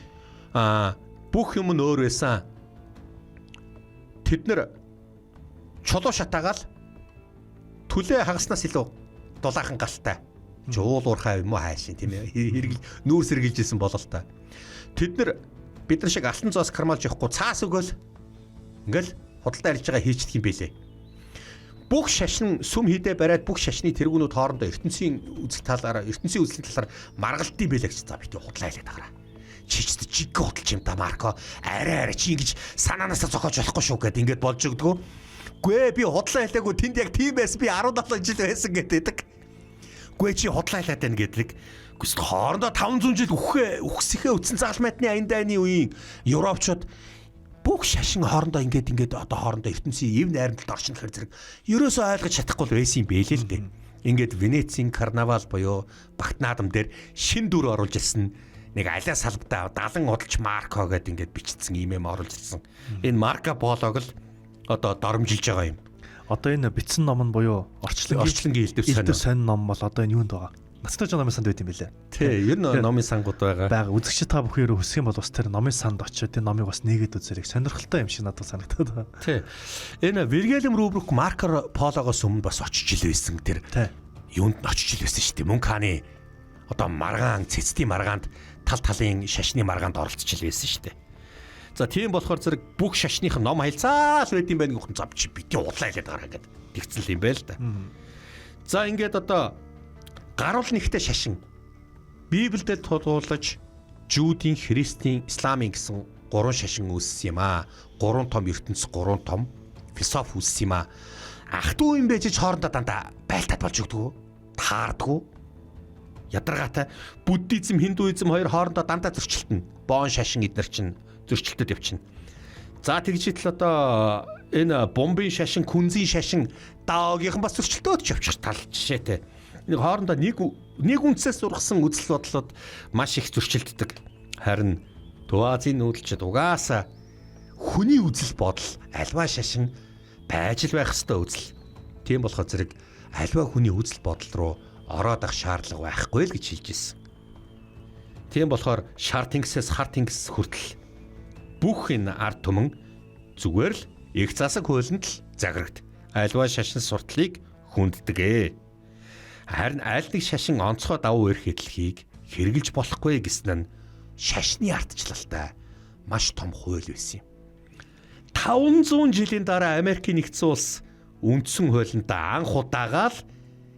бүх юм нь өөр байсан. Тэд нэр чулуу шатаагаал түлээ хагаснаас илүү дулаахан галтай. Жуул уурхай юм уу хайшин тийм ээ. Хэргэл нүүр сэргэлжсэн болол та. Тэд нар бид нар шиг алтан зоос кармалж явахгүй цаас өгөөл ингээл худалдаа арилж байгаа хийчихдэг юм бэлээ. Бүх шашин сүм хідэ бариад бүх шашны тэргүүнүүд хоорондоо ертөнцийн үзэл талаараа ертөнцийн үзэл талаар маргалтын бэлээ гэж за бит худлаа хэлээд байгаа. Чичд жиг худалч юм да Марко арай чи ингэж санаанаасаа зохиож болохгүй шүү гэд ингээд болж өгдгөө. Гүй би худлаа хэлээгүй тэнд яг тийм байсан би 17 жил байсан гэдэг. Гүй чи худлаа хэлээд байна гэдэг. Гэхдээ хоорондоо 500 жил үхсэхээ үтсэн заалмайтны аян дайны үеийн европчууд бүх шашин хоорондоо ингээд одоо хоорондоо ертөнцийн ив найрамдалд оршин гэхэр зэрэг ерөөсөө ойлгож чадахгүй байсан юм бэлээ л дээ. Ингээд Венецийн карнавал буюу Багт наадам дээр шин дүр оруулж ирсэн нэг алиа салбтаа 70 удалч Марко гэдэг ингээд бичсэн юм оруулж ирсэн. Энэ Марко Полог л одоо доромжилж байгаа юм. Одоо энэ бичсэн ном нь буюу орчлонгийн элдв сонин ном бол одоо энэ юунд байгаа? Нацтай номын санд байт юм билээ. Тий, ер нь номын сангууд байгаа. Үзэгчид та бүхэн хүсэх юм бол бас тэр номын санд очиод энэ номыг бас нээгээд үзэрэй. Сонирхолтой юм шиг надад санагдаад байна. Тий. Энэ Вильгельм Рубрук Марко Пологоос өмнө бас очиж ил байсан тэр. Юунд нь очиж ил байсан шүү дээ. Мөнх хааны одоо маргаан цэцтийн маргаанд тал талын шашны маргаанд оролцож ил байсан шүү дээ. За тийм болохоор зэрэг бүх шашных ном хайлцаал байд юм байна гэх юм завч бити удлаа хэлээд гараа гэдэг. Тэгцэл юм байл та. За ингээд одоо гаруул нэгтэй шашин Библиэд тулгуурлаж Жүүдийн, Христийн, Исламын гэсэн гурван шашин үүссэн юм аа. Гурван том ертөнц, гурван том философи үүссэн юм аа. Ах トゥ юм байж хоорондоо дандаа байлтаад болж өгдөг. Таардгүй. Ядаргаатай буддизм, хиндуизм хоёр хоорондоо дандаа зөрчилдөнө. Боон шашин эднэр чинь зөрчилдөд явчихна. За тэгжитэл одоо энэ бомбын шашин, күнзийн шашин даогийнхан бас зөрчилдөөд ч явчих тал жишээтэй. Нэг хоорондоо нэг үндсээс ургасан үзэл бодлоод маш их зөрчилддөг. Харин Төв Азийн нүүдэлчид угаасаа хүний үзэл бодол альва шашин байж л байх ёстой үзэл. Тийм болохоор зэрэг альва хүний үзэл бодол руу ороод ах шаардлага байхгүй л гэж хэлж ирсэн. Тийм болохоор шар тэнгисээс хар тэнгис хүртэл бүх энэ ард түмэн зүгээр л их засаг хуулинд л заграгд. Альва шашин сурталыг хүнддэг. Харин аль нэг шашин онцгой давуу эрх хэдлэхийг хэрэгжилж болохгүй гэсэн нь шашны ардчлалтай маш том хууль байсан юм. 500 жилийн дараа Америкийн нэгдсэн улс үндсэн хуулиндаа анх удаага л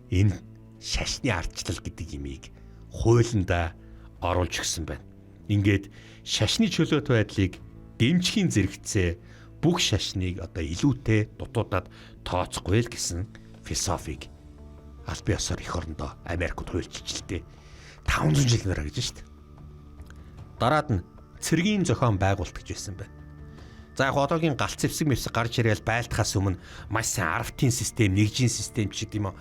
энэ шашны ардчлал гэдэг имийг хуулиндаа оруулж өгсөн байна. Ингээд шашны чөлөөт байдлыг дэмжихийн зэрэгцээ бүх шашныг одоо илүүтэй дутуудад тооцохгүй л гэсэн философиг аль бие ёсоор эх орондоо Америкт хуульчилжээ. 500 жил мөрөө гэж шүү дээ. Дараад нь цэргийн зохион байгуулалт гэж байсан байна. За яг одоогийн галт зэвсэг мэвсэг гарч ирээл байлдахаас өмнө маш сайн арвтын систем, нэгжийн систем ч гэдэм юм.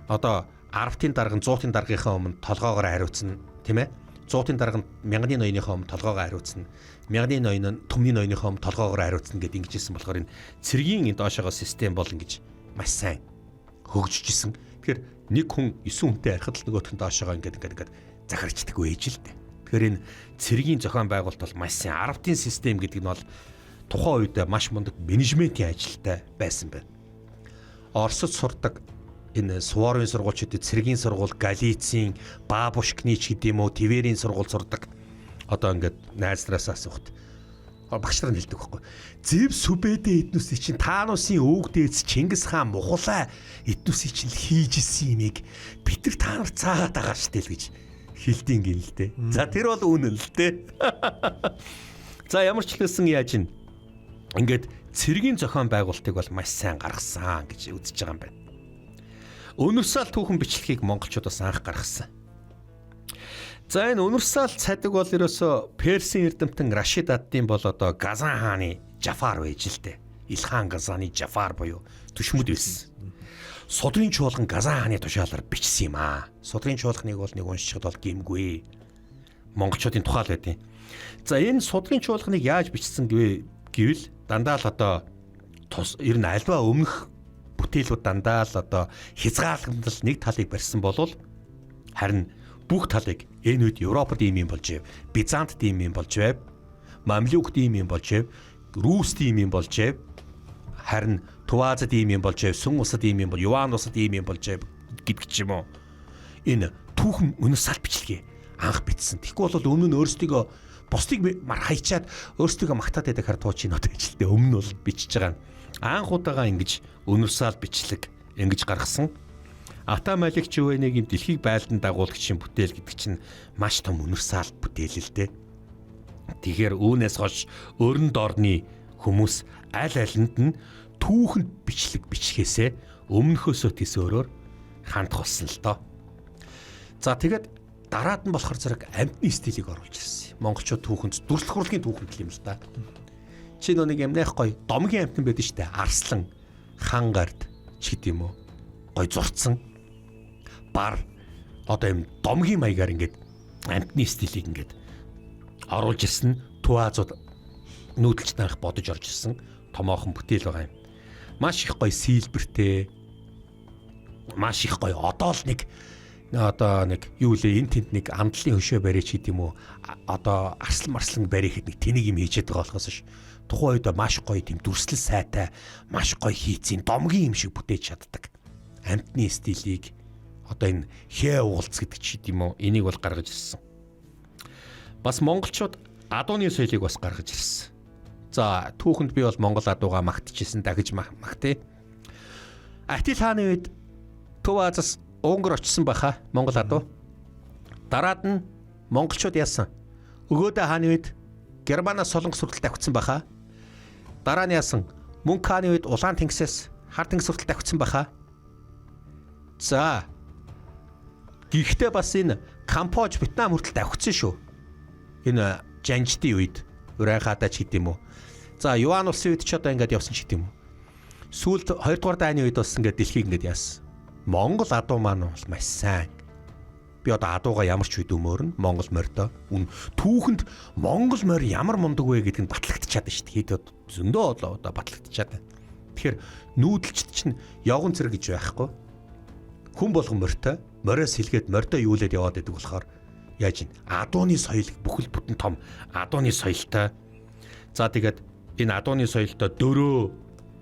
Одоо арвтын дарга нь 100-ын даргынхаа өмнө толгоогоор хариуцна, тийм ээ? 100-ын дарга нь 1000-ны ноёныхоо өмнө толгоогоор хариуцна. 1000-ны ноён нь төмний ноёныхоо өмнө толгоогоор хариуцна гэдээ ингэж хэлсэн болохоор энэ цэргийн энэ доошоогоо систем бол ингэж маш сайн хөгжиж исэн. Тэгэхээр нэг хүн 9 хүнтэй харихад л нөгөөх нь доошоогоо ингээд захарчдаг байж л дээ. Тэгэхээр энэ цэргийн зохион байгуулалт бол маш сайн арвтын систем гэдэг нь бол тухайн үед маш мундаг менежментийн ажилтай байсан байна. Оросд сурдаг энэ Суворовын сургуульчдад цэргийн сургууль, Галицийн, Бабушкны ч гэдэм үү, Тверийн сургууль сурдаг. Одоо ингээд найзнараас асуухт багш нар нь хэлдэг байхгүй. Зэв Сүбэдэ эднүсийг чинь таануусын өвөг дээдс Чингис хаан мухлаа эднүсийг чинь хийж исэн юмыг бид нар та нар цаагаад байгаа штэ л гэж хэлдэг юм л дээ. За тэр бол үнэн л дээ. За ямар ч хэлсэн яаж ин ингээд цэргийн зохион байгуулалтыг бол маш сайн гаргасан гэж үзэж байгаа юм байна. Универсал түүхэн бичлэгийг монголчуудаас анх гаргасан. За энэ универсал цадиг бол ерөөсө Персийн эрдэмтэн Рашид ад-Дин бол одоо Газан хааны Жафар байж л дээ. Илхан Газаны Жафар буюу төшмөд байсан. Судрын чуулган Газан хааны тушаалаар бичсэн юм аа. Судрын чуулганыг бол нэг уншихад бол гимгүй. Монголчуудын тухай л байдیں۔ За энэ судрын чуулганыг яаж бичсэн гэвэл дандаа л одоо ер нь альва өмнөх бүтээлүүд дандаа л одоо хязгаарлалтанд нэг талыг барьсан болвол харин бүх талыг энэ үед Европод ийм юм болж байв, Бизантд ийм юм болж байв, Мамлюкд ийм юм болж байв, Русд ийм юм болж байв, харин Тувазад ийм юм болж байв, Сүн усад ийм юм бол, Юан усад ийм юм болж байв гэдэг ч юм уу. Энэ түүхэн универсал бичлэгээ анх бичсэн. Тэгэхгүй бол өмнө нь өөрсдөө бусдыг хайчаад өөрсдөө магтаад байдаг хар тууч энэ одоо ижилтэй өмнө бол бичиж байгаа. Анх удаага ингэж универсал бичлэг ингэж гаргасан. Ата Малик Жүвэнийг дэлхийг байлдан дагуулагчийн бүтээл гэдэг чинь маш том универсал бүтээл л дээ. Тэгэхээр үүнээс хойш өрн доорны хүмүүс аль алинд нь түүхэнд бичлэг бичгээсээ өмнөхөөсөө тис өөрөөр хандах болсон л доо. За тэгээд дараад нь болохоор зэрэг амьтны стилийг оруулж ирсэн. Монголчууд түүхэнд дүрслэх хурлын түүхэнд юм л да. Чи нэг амнайх гоё домгийн амьтан байдаг штэ. Арслан, хан гард ч гэдэм үү. Гоё зурцсан бар одоо юм домгийн маягаар ингээд амьтны стилийг ингээд оруулж ирсэн. Туаазууд нүүдэлж нарах бодож орж ирсэн томоохон бүтээл байгаа юм. Маш их гоё сийлбэртэй. Маш их гоё одоо л нэг юу лээ энэ тэнд нэг амдлын хөшөө барьж хийдэм үү. Одоо арслан барь ихэд нэг тэнийг юм хийжээд байгаа болохоос ш. Тухайн үед маш гоё тийм дүрслэл сайтай, маш гоё хийцэн домгийн юм шиг бүтээж чаддаг. Амьтны стилийг одоо энэ хээ уулц гэдэг ч юм уу энийг бол гаргаж ирсэн. Бас монголчууд адууны соёлыг бас гаргаж ирсэн. За түүхэнд би бол монгол адууга магтчихсэн дахиж магтъя. Атил хааны үед Тувазас Унгар очсон баха монгол адуу. Дараад нь монголчууд яасан? Өгөөдө хааны үед Германаас солонгос хүртэл давхицсан баха. Дараа нь яасан? Мөнх хааны үед Улаан тэнгисээс Хар тэнгис хүртэл давхицсан баха. За гэхдээ бас энэ Камбож, Вьетнам хүртэл давхицсан шүү. Энэ жанжтын үед Урайхадаа ч гэдэм үү. За Юан улсын үед ч одоо ингээд явсан ч гэдэм үү. Сүүлд 2 дугаар дайны үед бас ингээд дэлхийг ингээд яасан. Монгол адуу маань бол маш сайн. Би одоо адууга ямар ч үед өмөрн Монгол морьдоо түүхэнд Монгол морь ямар мундаг вэ гэдг нь батлагдчихад байна шүү дээ. Хэд зөндөө одоо батлагдчихад байна. Тэгэхээр нүүдэлчд чинь явган цэрэг гэж байхгүй. Хүн болгон морьтой, мориос хэлгээд морьдоо юулээд яваад байдаг болохоор яаж ин адууны соёл бүхэл бүтэн том адууны соёлтой. За тэгээд энэ адууны соёлтой дөрөө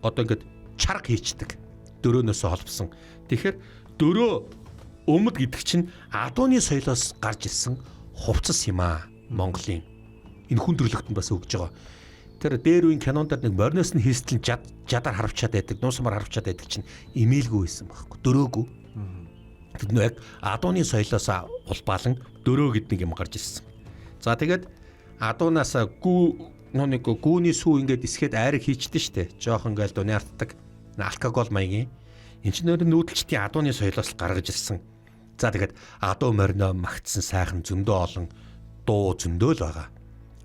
одоо ингээд чарга хийчдэг. Дөрөөнөөсөө холбосон. Тэгэхээр дөрөө өмд гэдэг чинь адууны соёлоос гарч ирсэн хувцас юм аа Монголын. Энэ хүн төрлөختөнд бас өгж байгаа. Тэр дээр үеийн кинонд нэг морноос нь хийстэл жадар харавчаад байдаг, нуусмар харавчаад байдаг чинь имээлгүй байсан байхгүй. Дөрөөгүй. Тэд нэг адууны соёлоос улбаалan дөрөө гэдэг нэг юм гарч ирсэн. За тэгээд адуунаас гүүний сүү ингээд исгээд айрыг хийчихдээ штэ. Жоох ингээл дуны артдаг алкогол маягийн. Энд чинь нүүдэлчдийн адууны соёлоос гаргаж ирсэн. За тэгээд адуу морино магтсан сайхан зөндөө олон дуу зөндөө л байгаа.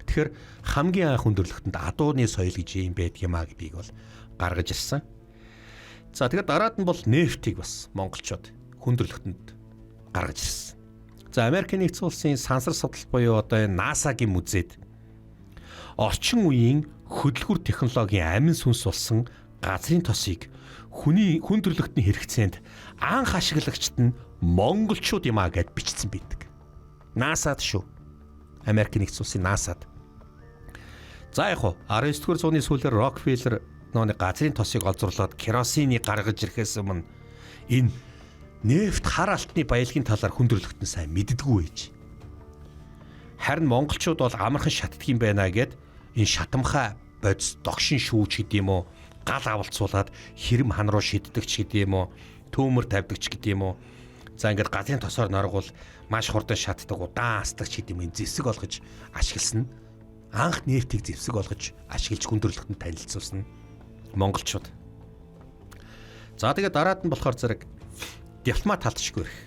Тэгэхээр хамгийн анх хүндрэлтэнд адууны соёл гэж юм байдаг юм а гэдгийг бол гаргаж ирсэн. За тэгээд дараад нь бол нефтийг бас монголчууд хүндрэлтэнд гаргаж ирсэн. За Америкийн нэгдсэн улсын сансар судлал буюу одоо энэ NASA-гийн музейд орчин үеийн хөдөлгүүр технологийн амин сүнс болсон газрын тосыг хүний хүндрэлтний хэрэгцээнд анх ашиглагчд нь монголчууд юм а гэд бичсэн байдаг. NASA-д шүү. Америкийн нэгдсэн улсын NASA-д. За яг хуу 19-р зууны сүүлээр Рокфеллер нөөний газрын тосыг олзруулад керосиныг гаргаж ирэхээс өмнө энэ нефт хар алтны баялагын талаар хүндрэлтэн сайн мэддэггүй байж. Харин монголчууд бол амархан шатдаг юм байна гэд энэ шатамхай бодис догшин шүүж гэдэг юм уу, гал авалцуулаад хэрэм хан руу шиддэг ч гэдэг юм уу, төөмөр тавьдаг ч гэдэг юм уу. За ингээд газрын тосоор норгол маш хурдан шатдаг, удаан асдаг ч гэдэг юм зэвсэг болгож ашигласан. Анх нефтийг зэвсэг болгож ашиглаж хүндрэлтэнд танилцуулсан монголчууд. За тэгээд дараад нь болохоор зэрэг дипломат талтчгүй ирэх.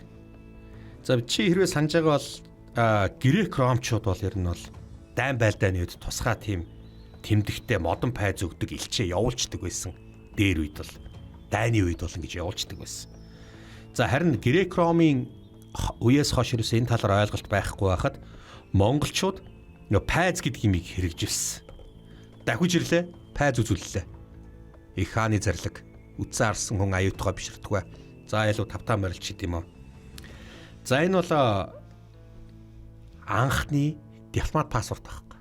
За чи хэрвээ санаж байгаа бол грек ромчууд бол ер нь бол дайн байлдааны үед тусгай тийм тэмдэгтэй модон пайз өгдөг илчээ явуулцдаг байсан. Дээр үед бол дайны үед бол ингэж явуулцдаг байсан. За харин грек ромын үеэс хойш энэ талаар ойлголт байхгүй байхад монголчууд пайз гэдэг юмыг хэрэгжүүлсэн. Дахиж ирлээ, пайз үзүүллээ. Их хааны зарлаг үтсэн арсан хүн аюутгаа биширдэггүй. За ялуу тавтаа морилч гэдэг юм уу. За энэ бол анхны дипломат паспорт байхгүй.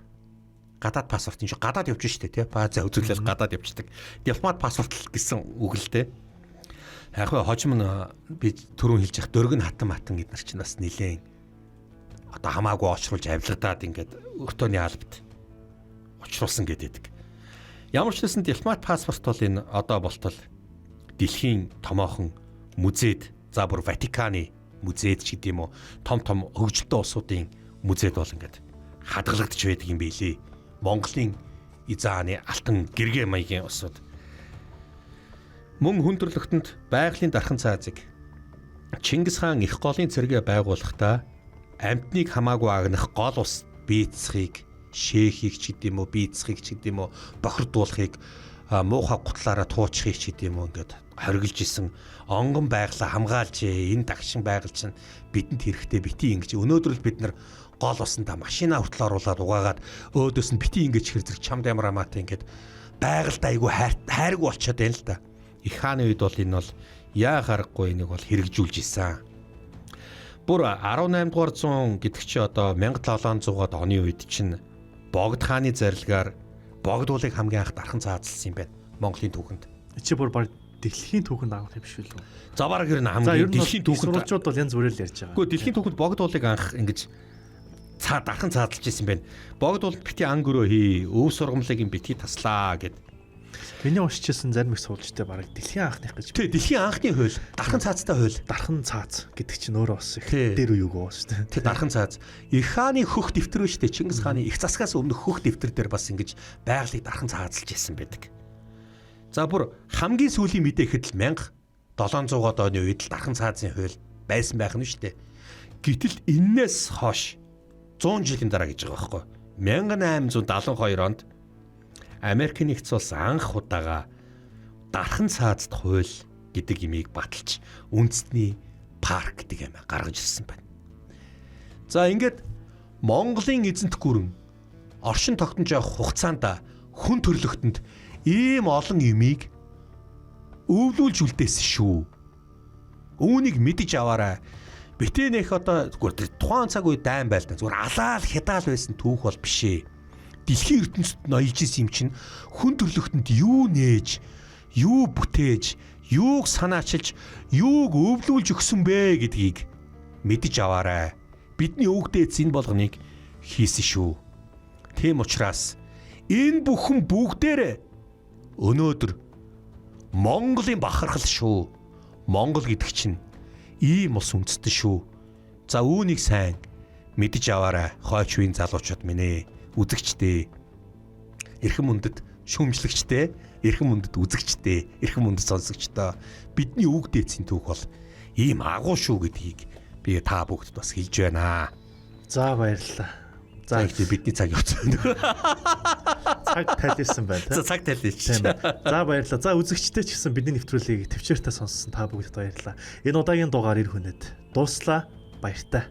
Гадаад паспорт энэ чинь гадаад явж штэ тий. Паза үзүүлэл гадаад явждаг. Дипломат паспорт гэсэн үг л дээ. Яг хөө хожим нь би түрүүн хэлж явах дөргөн хатан гэд нар чинь бас нилээн одоо хамаагүй очруулж авилгадаад ингээд өртөөний албад очруулсан гэдэг. Ямар ч байсан дипломат паспорт бол энэ одоо болтол дэлхийн томоохон музейд, за бүр Ватиканы музейд ч гэдэм үү, том хөгжилтэй улсуудын музейд бол ингээд хадгалагдж байдаг юм билээ. Монголын Изааны алтан гэргээ маягийн улсууд. Мөн хүндрэлтэнд байгалийн дархан цаазыг Чингис хаан их голын цэргээ байгуулахдаа амьтныг хамаагүй агнах гол ус бийцхийг, шээхийг ч гэдэм үү, бийцхийг ч гэдэм үү, бохирдуулахыг муухай гутлаараа туучхийг ч гэдэм үү ингээд хоригилж исэн онгон байглаа хамгаалж энэ дагшин байгаль чинь бидэнд хэрэгтэй бити ингэж өнөөдөр л бид нар гол усандаа машина хүртэл оруулаад угаагаад өөдөөс нь бити ингэж хэр зэрэг чамд ямар амаатай ингээд байгальд айгүй хайргүй болчиход байна л да. Их хааны үед бол энэ бол яа харахгүй энийг бол хэрэгжүүлж исэн. Бүр 18 дугаар зуун гэдэг чи одоо 1700-аад оны үед чинь Богд хааны зарилгаар богдуулыг хамгийн анх дархан цаазалсан юм байна Монголын түүхэнд. Чи бүр баг дэлхийн түүхэнд авах юм биш үү? За бараг ер нь хамгийн дэлхийн түүхэнд сурвалжууд бол янз бүрээр л ярьж байгаа. Гэхдээ дэлхийн түүхэнд богдуулыг анх ингэж дархан цаазалж исэн байна. Богдуулд бити ангөрөө хий, өв сургамлыг юм бити таслаа гэд. Миний уншижсэн зарим их суулжтай бараг дэлхийн анхных гэж. Тий, дэлхийн анхны хууль, дархан цаазтай хууль. Дархан цааз гэдэг чинь өөрөө бас их дээр үеүгөө шүү дээ. Тий, дархан цааз. Их хааны хөх дэвтэр шүү дээ. Чингис хааны их засгаас өмнөх хөх дэвтэр дээр бас ингэж байгалыг дархан цаазалж исэн байдаг. За бүр хамгийн сүүлийн мэдээ ихэд л 1700-аад оны үед л дархан цаазын хууль байсан байх нь шүү дээ. Гэтэл энээс хойш 100 жилийн дараа гэж байгаа байхгүй. 1872 онд Америкийн нэгдсэн улс анх удаага дархан цаазд хууль гэдэг имийг баталж үндэсний парк гэдэг юм гаргаж ирсэн байна. За ингээд Монголын эзэнт гүрэн оршин тогтнож явах хугацаанд хүн төрлөختөнд ийм олон имийг өвлүүлж үлдээсэн шүү. Үүнийг мэдэж аваарай. Битэнэх одоо зүгээр тухайн цаг үе дайн байлдаа зүгээр алаал хядаал байсан түүх бол биш ээ. Дэлхийн ертөнцид ноёлж исэн юм чинь хүн төрлөختөнд юу нээж, юу бүтээж, юуг санаачилж, юуг өвлүүлж өгсөн бэ гэдгийг мэдэж аваарай. Бидний өвгдөөц энэ болгоныг хийсэн шүү. Тийм учраас энэ бүхэн бүгдээрээ өнөөдөр Монголын бахархал шүү. Монгол гэдэг чинь ийм ус үндэстэн шүү. За үүнийг сайн мэдж аваарай. Хойч үеийн залуучууд минь ээ. Үзэгчтэй. Эрхэм мөндөд шүүмжлэгчтэй, эрхэм мөндөд үзэгчтэй, эрхэм мөндөд сонсогчдоо бидний үг дээдсийн түүх бол ийм агуу шүү гэдгийг би та бүгд бас хэлж байна. За баярлалаа. За ихтэй бидний цаг явцсан. цаг тайлсан байна За тийм. цаг тайлж. Тийм ээ. За баярлалаа. За үзэгчтэй ч гэсэн бидний нэвтрүүлгийг төвчээртэй сонссон та бүгд баярлалаа. Энэ удаагийн дугаар ир хүнэд дууслаа. Баяртай.